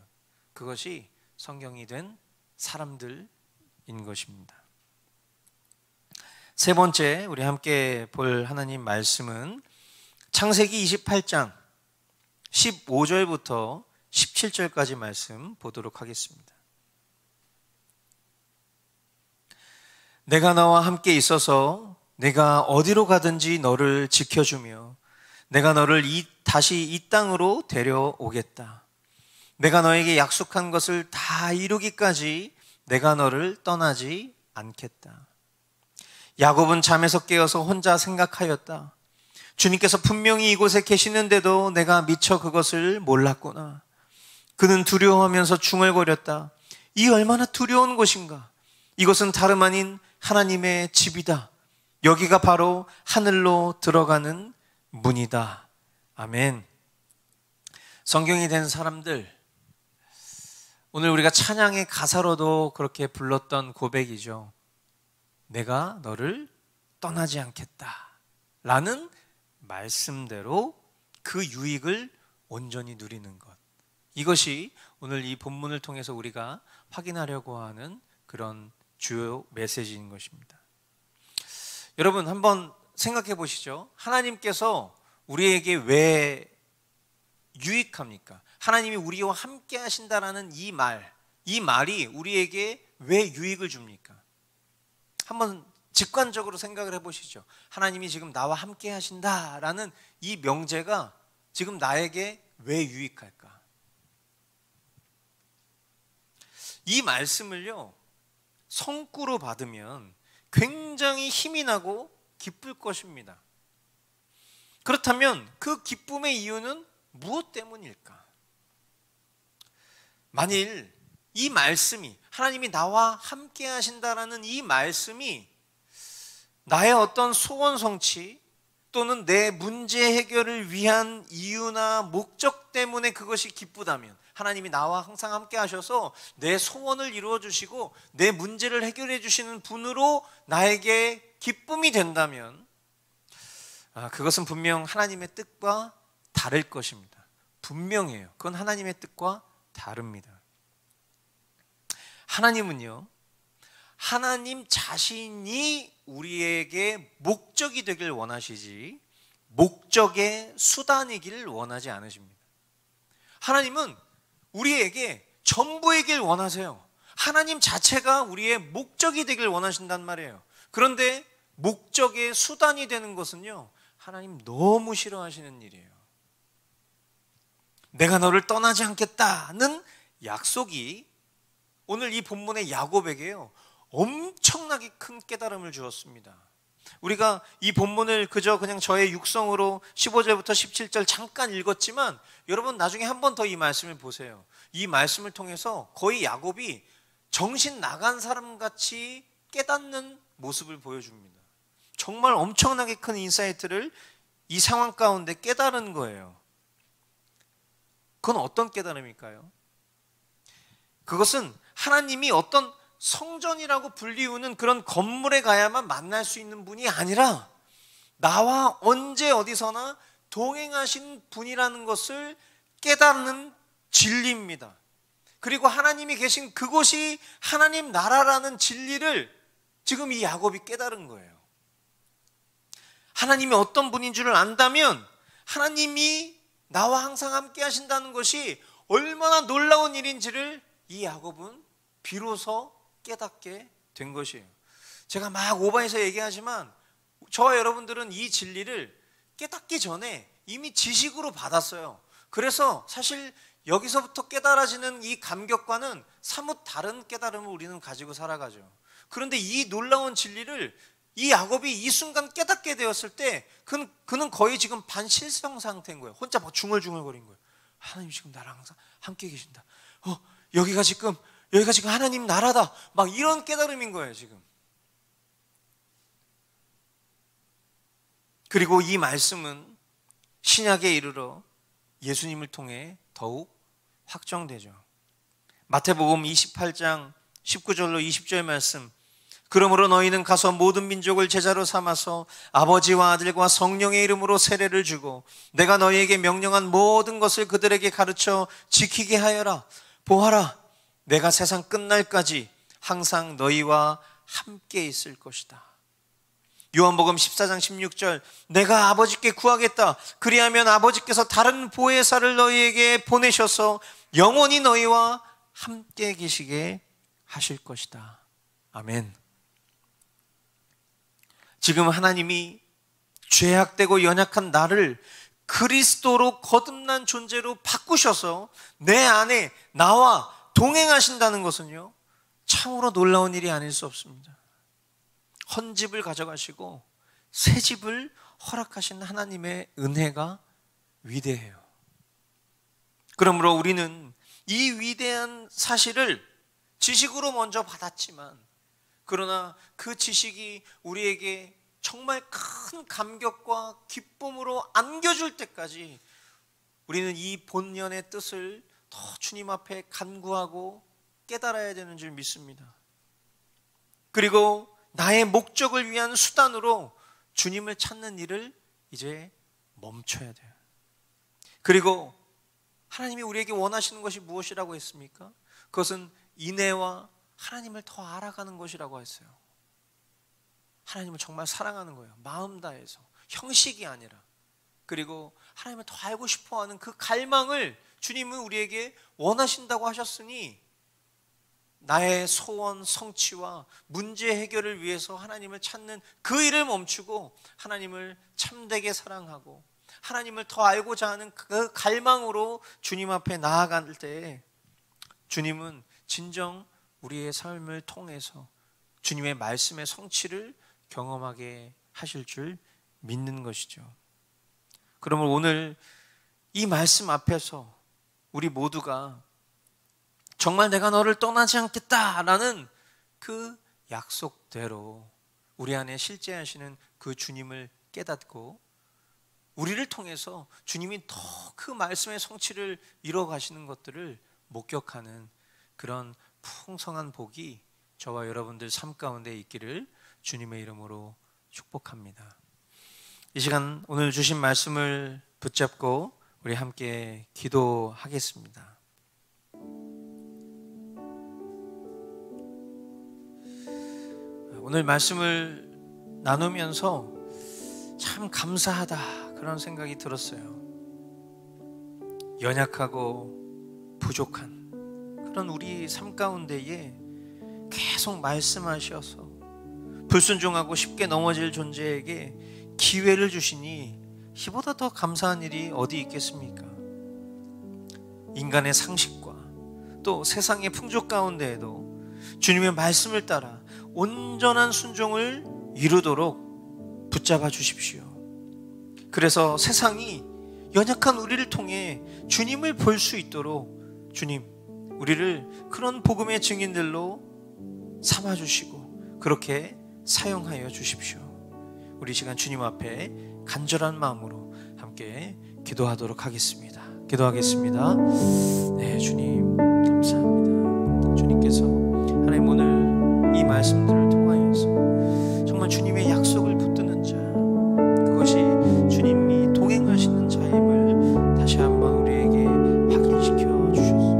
그것이 성경이 된 사람들인 것입니다. 세 번째 우리 함께 볼 하나님 말씀은 창세기 28장 15절부터 17절까지 말씀 보도록 하겠습니다. 내가 너와 함께 있어서 내가 어디로 가든지 너를 지켜주며 내가 너를 다시 이 땅으로 데려오겠다. 내가 너에게 약속한 것을 다 이루기까지 내가 너를 떠나지 않겠다. 야곱은 잠에서 깨어서 혼자 생각하였다. 주님께서 분명히 이곳에 계시는데도 내가 미처 그것을 몰랐구나. 그는 두려워하면서 중얼거렸다. 이 얼마나 두려운 곳인가. 이것은 다름 아닌 하나님의 집이다. 여기가 바로 하늘로 들어가는 문이다. 아멘. 성경이 된 사람들, 오늘 우리가 찬양의 가사로도 그렇게 불렀던 고백이죠. 내가 너를 떠나지 않겠다 라는 말씀대로 그 유익을 온전히 누리는 것, 이것이 오늘 이 본문을 통해서 우리가 확인하려고 하는 그런 주요 메시지인 것입니다. 여러분 한번 생각해 보시죠. 하나님께서 우리에게 왜 유익합니까? 하나님이 우리와 함께 하신다라는 이 말이 우리에게 왜 유익을 줍니까? 한번 직관적으로 생각을 해보시죠. 하나님이 지금 나와 함께 하신다라는 이 명제가 지금 나에게 왜 유익할까? 이 말씀을요, 성구로 받으면 굉장히 힘이 나고 기쁠 것입니다. 그렇다면 그 기쁨의 이유는 무엇 때문일까? 만일 이 말씀이, 하나님이 나와 함께 하신다라는 이 말씀이 나의 어떤 소원 성취, 또는 내 문제 해결을 위한 이유나 목적 때문에 그것이 기쁘다면, 하나님이 나와 항상 함께 하셔서 내 소원을 이루어 주시고 내 문제를 해결해 주시는 분으로 나에게 기쁨이 된다면, 그것은 분명 하나님의 뜻과 다를 것입니다. 분명해요. 그건 하나님의 뜻과 다릅니다. 하나님은요, 하나님 자신이 우리에게 목적이 되길 원하시지 목적의 수단이길 원하지 않으십니다. 하나님은 우리에게 전부이길 원하세요. 하나님 자체가 우리의 목적이 되길 원하신단 말이에요. 그런데 목적의 수단이 되는 것은요, 하나님 너무 싫어하시는 일이에요. 내가 너를 떠나지 않겠다는 약속이 오늘 이 본문의 야곱에게요, 엄청나게 큰 깨달음을 주었습니다. 우리가 이 본문을 그냥 저의 육성으로 15절부터 17절 잠깐 읽었지만, 여러분 나중에 한 번 더 이 말씀을 보세요. 이 말씀을 통해서 거의 야곱이 정신 나간 사람같이 깨닫는 모습을 보여줍니다. 정말 엄청나게 큰 인사이트를 이 상황 가운데 깨달은 거예요. 그건 어떤 깨달음일까요? 그것은 하나님이 어떤 성전이라고 불리우는 그런 건물에 가야만 만날 수 있는 분이 아니라 나와 언제 어디서나 동행하신 분이라는 것을 깨닫는 진리입니다. 그리고 하나님이 계신 그곳이 하나님 나라라는 진리를 지금 이 야곱이 깨달은 거예요. 하나님이 어떤 분인 줄을 안다면 하나님이 나와 항상 함께 하신다는 것이 얼마나 놀라운 일인지를 이 야곱은 비로소 깨닫게 된 것이에요. 제가 막 오바해서 얘기하지만 저와 여러분들은 이 진리를 깨닫기 전에 이미 지식으로 받았어요. 그래서 사실 여기서부터 깨달아지는 이 감격과는 사뭇 다른 깨달음을 우리는 가지고 살아가죠. 그런데 이 놀라운 진리를 이 야곱이 이 순간 깨닫게 되었을 때 그는 거의 지금 반실성 상태인 거예요. 혼자 막 중얼중얼거린 거예요. 하나님 지금 나랑 항상 함께 계신다. 여기가 지금 하나님 나라다. 막 이런 깨달음인 거예요, 지금. 그리고 이 말씀은 신약에 이르러 예수님을 통해 더욱 확정되죠. 마태복음 28장 19절로 20절 말씀. 그러므로 너희는 가서 모든 민족을 제자로 삼아서 아버지와 아들과 성령의 이름으로 세례를 주고 내가 너희에게 명령한 모든 것을 그들에게 가르쳐 지키게 하여라. 보아라, 내가 세상 끝날까지 항상 너희와 함께 있을 것이다. 요한복음 14장 16절. 내가 아버지께 구하겠다. 그리하면 아버지께서 다른 보혜사를 너희에게 보내셔서 영원히 너희와 함께 계시게 하실 것이다. 아멘. 지금 하나님이 죄악되고 연약한 나를 그리스도로 거듭난 존재로 바꾸셔서 내 안에 나와 동행하신다는 것은요, 참으로 놀라운 일이 아닐 수 없습니다. 헌집을 가져가시고 새 집을 허락하신 하나님의 은혜가 위대해요. 그러므로 우리는 이 위대한 사실을 지식으로 먼저 받았지만, 그러나 그 지식이 우리에게 정말 큰 감격과 기쁨으로 안겨줄 때까지 우리는 이 본연의 뜻을 더 주님 앞에 간구하고 깨달아야 되는 줄 믿습니다. 그리고 나의 목적을 위한 수단으로 주님을 찾는 일을 이제 멈춰야 돼요. 그리고 하나님이 우리에게 원하시는 것이 무엇이라고 했습니까? 그것은 인애와 하나님을 더 알아가는 것이라고 했어요. 하나님을 정말 사랑하는 거예요. 마음 다해서. 형식이 아니라. 그리고 하나님을 더 알고 싶어하는 그 갈망을 주님은 우리에게 원하신다고 하셨으니, 나의 소원 성취와 문제 해결을 위해서 하나님을 찾는 그 일을 멈추고 하나님을 참되게 사랑하고 하나님을 더 알고자 하는 그 갈망으로 주님 앞에 나아갈 때 주님은 진정 우리의 삶을 통해서 주님의 말씀의 성취를 경험하게 하실 줄 믿는 것이죠. 그러면 오늘 이 말씀 앞에서 우리 모두가 정말 내가 너를 떠나지 않겠다라는 그 약속대로 우리 안에 실제하시는 그 주님을 깨닫고 우리를 통해서 주님이 더 그 말씀의 성취를 이루어 가시는 것들을 목격하는 그런 풍성한 복이 저와 여러분들 삶 가운데 있기를 주님의 이름으로 축복합니다. 이 시간 오늘 주신 말씀을 붙잡고 우리 함께 기도하겠습니다. 오늘 말씀을 나누면서 참 감사하다 그런 생각이 들었어요. 연약하고 부족한 그런 우리 삶 가운데에 계속 말씀하셔서 불순종하고 쉽게 넘어질 존재에게 기회를 주시니 이보다 더 감사한 일이 어디 있겠습니까? 인간의 상식과 또 세상의 풍족 가운데에도 주님의 말씀을 따라 온전한 순종을 이루도록 붙잡아 주십시오. 그래서 세상이 연약한 우리를 통해 주님을 볼 수 있도록 주님, 우리를 그런 복음의 증인들로 삼아주시고 그렇게 사용하여 주십시오. 우리 시간 주님 앞에 간절한 마음으로 함께 기도하도록 하겠습니다. 기도하겠습니다. 네, 주님 감사합니다. 주님께서 하나님 오늘 이 말씀들을 통하여서 정말 주님의 약속을 붙드는 자, 그것이 주님이 동행하시는 자임을 다시 한번 우리에게 확인시켜 주셨습니다.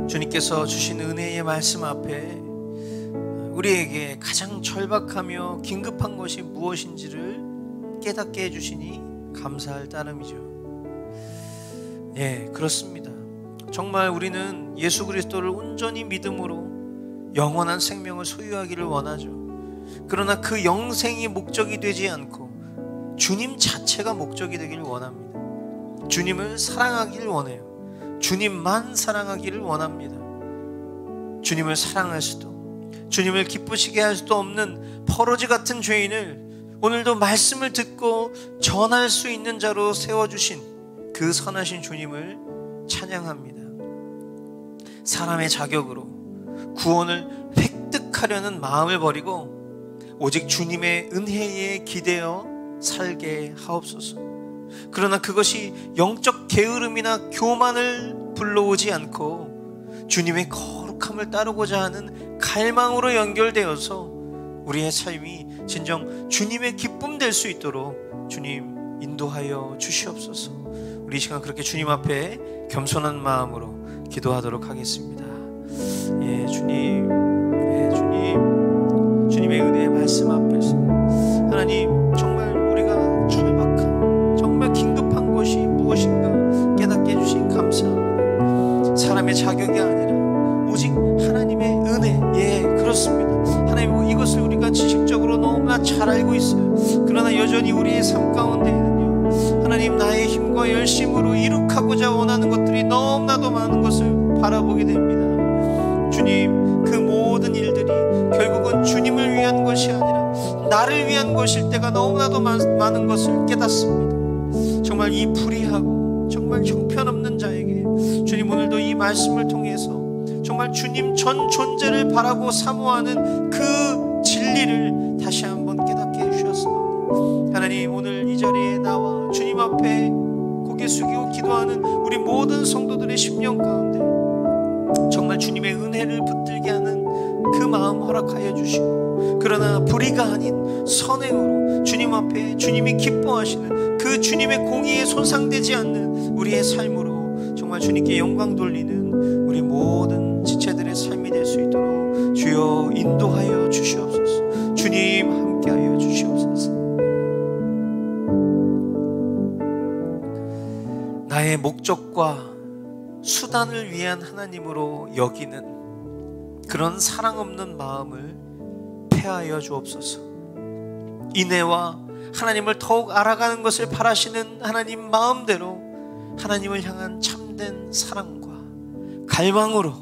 주님께서 주신 은혜의 말씀 앞에 우리에게 가장 절박하며 긴급한 것이 무엇인지를 깨닫게 해주시니 감사할 따름이죠. 예, 그렇습니다. 정말 우리는 예수 그리스도를 온전히 믿음으로 영원한 생명을 소유하기를 원하죠. 그러나 그 영생이 목적이 되지 않고 주님 자체가 목적이 되기를 원합니다. 주님을 사랑하기를 원해요. 주님만 사랑하기를 원합니다. 주님을 사랑할 수도, 주님을 기쁘시게 할 수도 없는 퍼로지 같은 죄인을 오늘도 말씀을 듣고 전할 수 있는 자로 세워주신 그 선하신 주님을 찬양합니다. 사람의 자격으로 구원을 획득하려는 마음을 버리고 오직 주님의 은혜에 기대어 살게 하옵소서. 그러나 그것이 영적 게으름이나 교만을 불러오지 않고 주님의 거룩함을 따르고자 하는 갈망으로 연결되어서 우리의 삶이 진정 주님의 기쁨 될 수 있도록 주님 인도하여 주시옵소서. 우리 이 시간 그렇게 주님 앞에 겸손한 마음으로 기도하도록 하겠습니다. 예, 주님, 예, 주님, 주님의 은혜의 말씀 앞에서 하나님, 정말 우리가 절박한, 정말 긴급한 것이 무엇인가 깨닫게 해주신 감사합니다. 사람의 자격이 아니라 오직 하나님의 은혜. 예, 그렇습니다. 하나님, 이것을 우리가 지식적으로 너무나 잘 알고 있어요. 그러나 여전히 우리의 삶 가운데에는요, 하나님, 나의 힘과 열심으로 이룩하고자 원하는 것들이 너무나도 많은 것을 바라보게 됩니다. 주님, 그 모든 일들이 결국은 주님을 위한 것이 아니라 나를 위한 것일 때가 너무나도 많은 것을 깨닫습니다. 정말 이 불의하고 정말 형편없는 자에게 주님, 오늘도 이 말씀을 통해서 정말 주님 전 존재를 바라고 사모하는 그 진리를 다시 한번 깨닫게 해주셨습니다. 하나님, 오늘 이 자리에 나와 주님 앞에 고개 숙이고 기도하는 기도하는 우리 모든 성도들의 심령 가운데 정말 주님의 은혜를 붙들게 하는 그 마음 허락하여 주시고, 그러나 불의가 아닌 선행으로 주님 앞에 주님이 기뻐하시는 그 주님의 공의에 손상되지 않는 우리의 삶으로 정말 주님께 영광 돌리는 우리 모든 지체들의 삶이 될 수 있도록 주여 인도하여 주시옵소서. 주님 함께하여 주시옵소서. 나의 목적과 수단을 위한 하나님으로 여기는 그런 사랑 없는 마음을 폐하여 주옵소서. 인애와 하나님을 더욱 알아가는 것을 바라시는 하나님 마음대로 하나님을 향한 참된 사랑과 갈망으로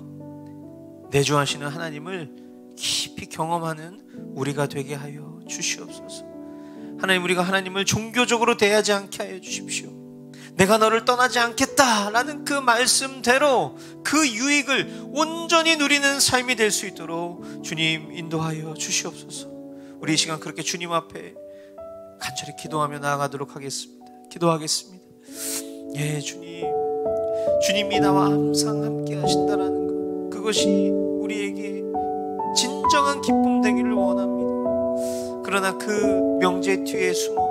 내주하시는 하나님을 깊이 경험하는 우리가 되게 하여 주시옵소서. 하나님, 우리가 하나님을 종교적으로 대하지 않게 하여 주십시오. 내가 너를 떠나지 않겠다라는 그 말씀대로 그 유익을 온전히 누리는 삶이 될 수 있도록 주님 인도하여 주시옵소서. 우리 이 시간 그렇게 주님 앞에 간절히 기도하며 나아가도록 하겠습니다. 기도하겠습니다. 예, 주님, 주님이 나와 항상 함께 하신다라는 것, 그것이 우리에게 진정한 기쁨 되기를 원합니다. 그러나 그 명제 뒤에 숨어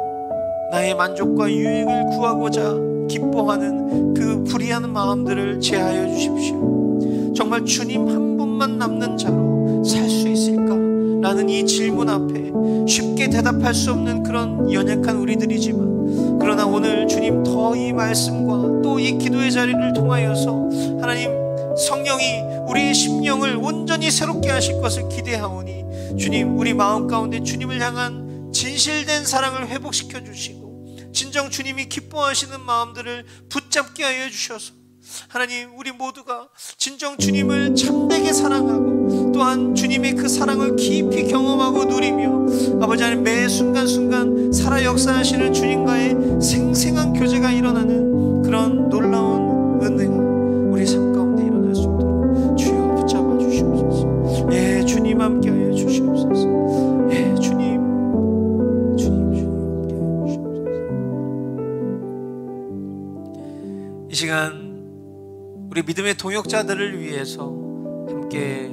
나의 만족과 유익을 구하고자 기뻐하는 그 불의한 마음들을 제하여 주십시오. 정말 주님 한 분만 남는 자로 살 수 있을까? 라는 이 질문 앞에 쉽게 대답할 수 없는 그런 연약한 우리들이지만, 그러나 오늘 주님 더 이 말씀과 또 이 기도의 자리를 통하여서 하나님 성령이 우리의 심령을 온전히 새롭게 하실 것을 기대하오니, 주님 우리 마음 가운데 주님을 향한 진실된 사랑을 회복시켜 주시고 진정 주님이 기뻐하시는 마음들을 붙잡게 하여 주셔서 하나님 우리 모두가 진정 주님을 참되게 사랑하고 또한 주님의 그 사랑을 깊이 경험하고 누리며 아버지 하나님 매 순간순간 살아 역사하시는 주님과의 생생한 교제가 일어나는 그런 놀라운 은혜가 우리 삶 가운데 일어날 수 있도록 주여 붙잡아 주시옵소서. 예, 주님 함께하여 주시옵소서. 예, 주님 이 시간 우리 믿음의 동역자들을 위해서 함께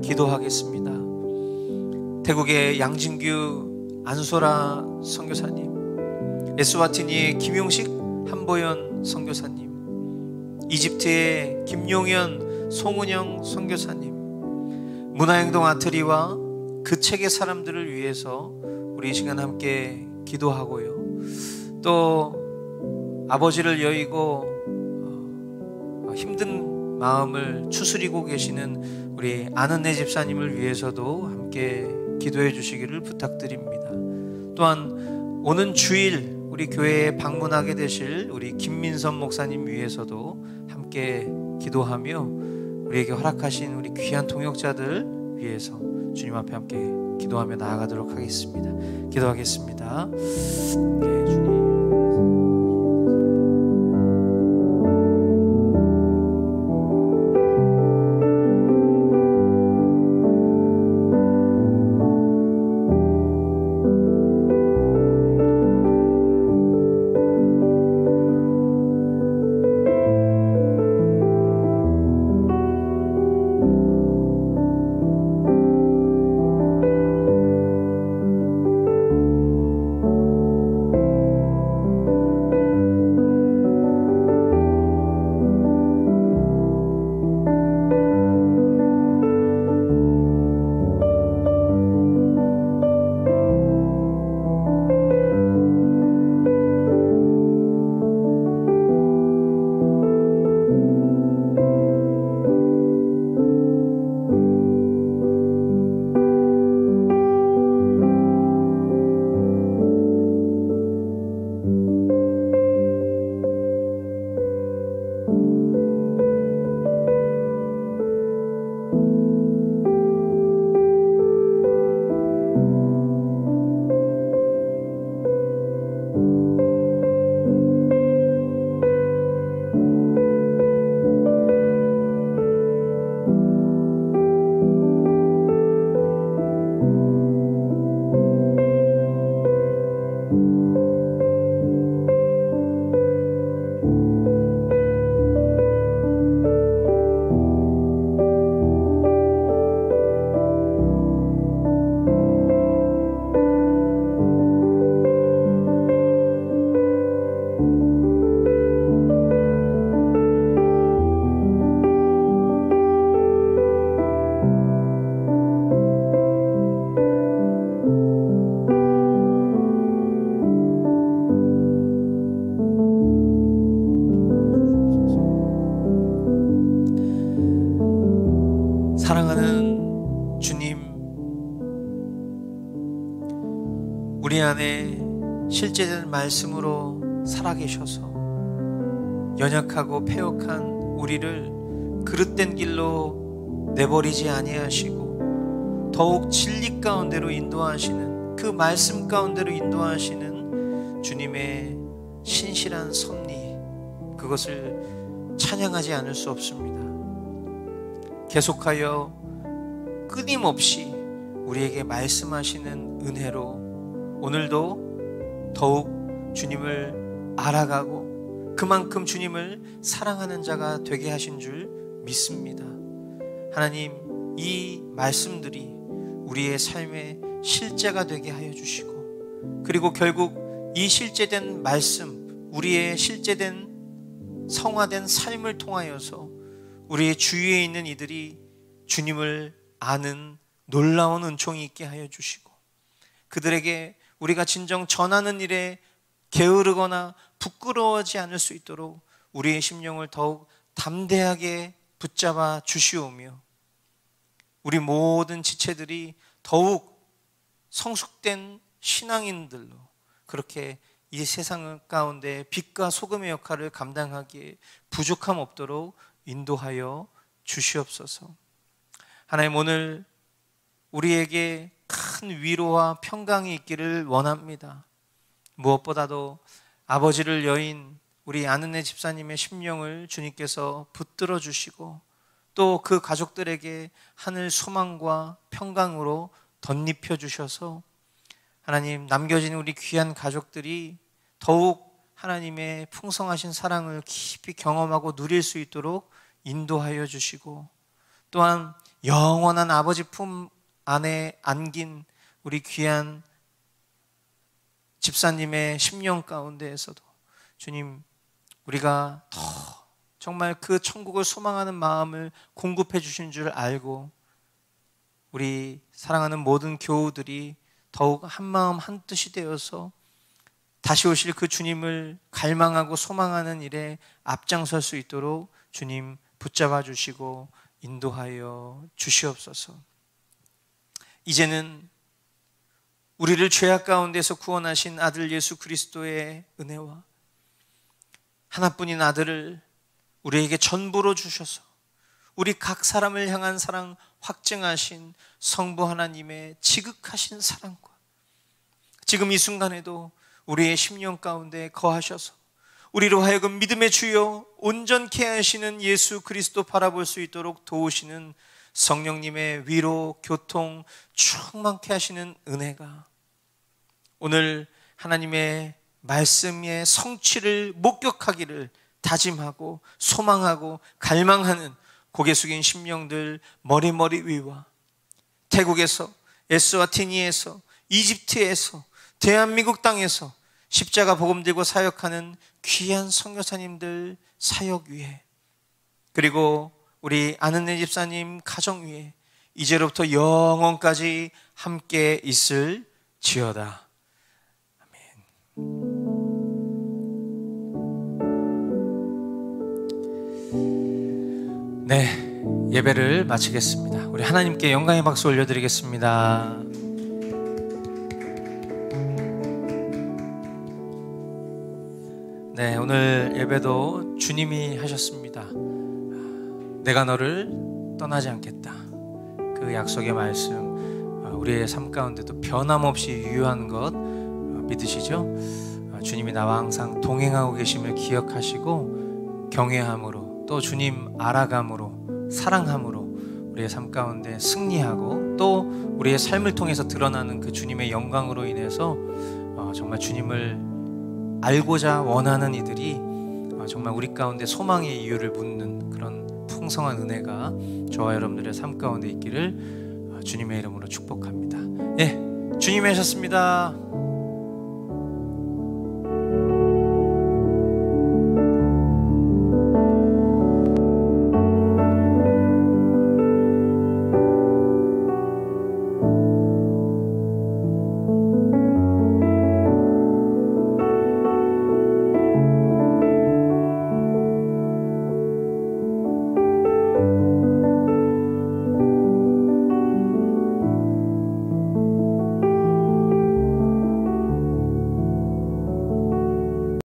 기도하겠습니다. 태국의 양진규 안소라 선교사님, 에스와티니의 김용식 한보연 선교사님, 이집트의 김용현 송은영 선교사님, 문화행동 아트리와 그 책의 사람들을 위해서 우리 이 시간 함께 기도하고요. 또 아버지를 여의고 힘든 마음을 추스리고 계시는 우리 아는네 집사님을 위해서도 함께 기도해 주시기를 부탁드립니다. 또한 오는 주일 우리 교회에 방문하게 되실 우리 김민선 목사님 위해서도 함께 기도하며 우리에게 허락하신 우리 귀한 동역자들 위해서 주님 앞에 함께 기도하며 나아가도록 하겠습니다. 기도하겠습니다. 네, 주님. 주님, 우리 안에 실제된 말씀으로 살아계셔서 연약하고 패역한 우리를 그릇된 길로 내버리지 아니하시고 더욱 진리 가운데로 인도하시는, 그 말씀 가운데로 인도하시는 주님의 신실한 섭리, 그것을 찬양하지 않을 수 없습니다. 계속하여 끊임없이 우리에게 말씀하시는 은혜로 오늘도 더욱 주님을 알아가고 그만큼 주님을 사랑하는 자가 되게 하신 줄 믿습니다. 하나님, 이 말씀들이 우리의 삶의 실제가 되게 하여 주시고, 그리고 결국 이 실제된 말씀, 우리의 실제된 성화된 삶을 통하여서 우리의 주위에 있는 이들이 주님을 아는 놀라운 은총이 있게 하여 주시고, 그들에게 우리가 진정 전하는 일에 게으르거나 부끄러워하지 않을 수 있도록 우리의 심령을 더욱 담대하게 붙잡아 주시오며, 우리 모든 지체들이 더욱 성숙된 신앙인들로 그렇게 이 세상 가운데 빛과 소금의 역할을 감당하기에 부족함 없도록 인도하여 주시옵소서. 하나님, 오늘 우리에게 큰 위로와 평강이 있기를 원합니다. 무엇보다도 아버지를 여인 우리 아는네 집사님의 심령을 주님께서 붙들어 주시고 또 그 가족들에게 하늘 소망과 평강으로 덧입혀 주셔서 하나님, 남겨진 우리 귀한 가족들이 더욱 하나님의 풍성하신 사랑을 깊이 경험하고 누릴 수 있도록 인도하여 주시고, 또한 영원한 아버지 품 안에 안긴 우리 귀한 집사님의 심령 가운데에서도 주님, 우리가 더 정말 그 천국을 소망하는 마음을 공급해 주신 줄 알고 우리 사랑하는 모든 교우들이 더욱 한마음 한뜻이 되어서 다시 오실 그 주님을 갈망하고 소망하는 일에 앞장설 수 있도록 주님 붙잡아 주시고 인도하여 주시옵소서. 이제는 우리를 죄악 가운데서 구원하신 아들 예수 그리스도의 은혜와 하나뿐인 아들을 우리에게 전부로 주셔서 우리 각 사람을 향한 사랑 확증하신 성부 하나님의 지극하신 사랑과 지금 이 순간에도 우리의 심령 가운데 거하셔서 우리로 하여금 믿음의 주여 온전케 하시는 예수 그리스도 바라볼 수 있도록 도우시는 성령님의 위로, 교통, 충만케 하시는 은혜가 오늘 하나님의 말씀의 성취를 목격하기를 다짐하고 소망하고 갈망하는 고개 숙인 심령들 머리 위와 태국에서, 에스와티니에서, 이집트에서, 대한민국 땅에서 십자가 복음 들고 사역하는 귀한 선교사님들 사역 위에, 그리고 우리 아는네 집사님 가정 위에 이제로부터 영원까지 함께 있을지어다. 아멘. 네, 예배를 마치겠습니다. 우리 하나님께 영광의 박수 올려드리겠습니다. 네, 오늘 예배도 주님이 하셨습니다. 내가 너를 떠나지 않겠다. 그 약속의 말씀 우리의 삶 가운데도 변함없이 유효한 것 믿으시죠? 주님이 나와 항상 동행하고 계심을 기억하시고 경외함으로 또 주님 알아감으로 사랑함으로 우리의 삶 가운데 승리하고 또 우리의 삶을 통해서 드러나는 그 주님의 영광으로 인해서 정말 주님을 알고자 원하는 이들이 정말 우리 가운데 소망의 이유를 묻는 그런 풍성한 은혜가 저와 여러분들의 삶 가운데 있기를 주님의 이름으로 축복합니다. 예, 주님이 하셨습니다.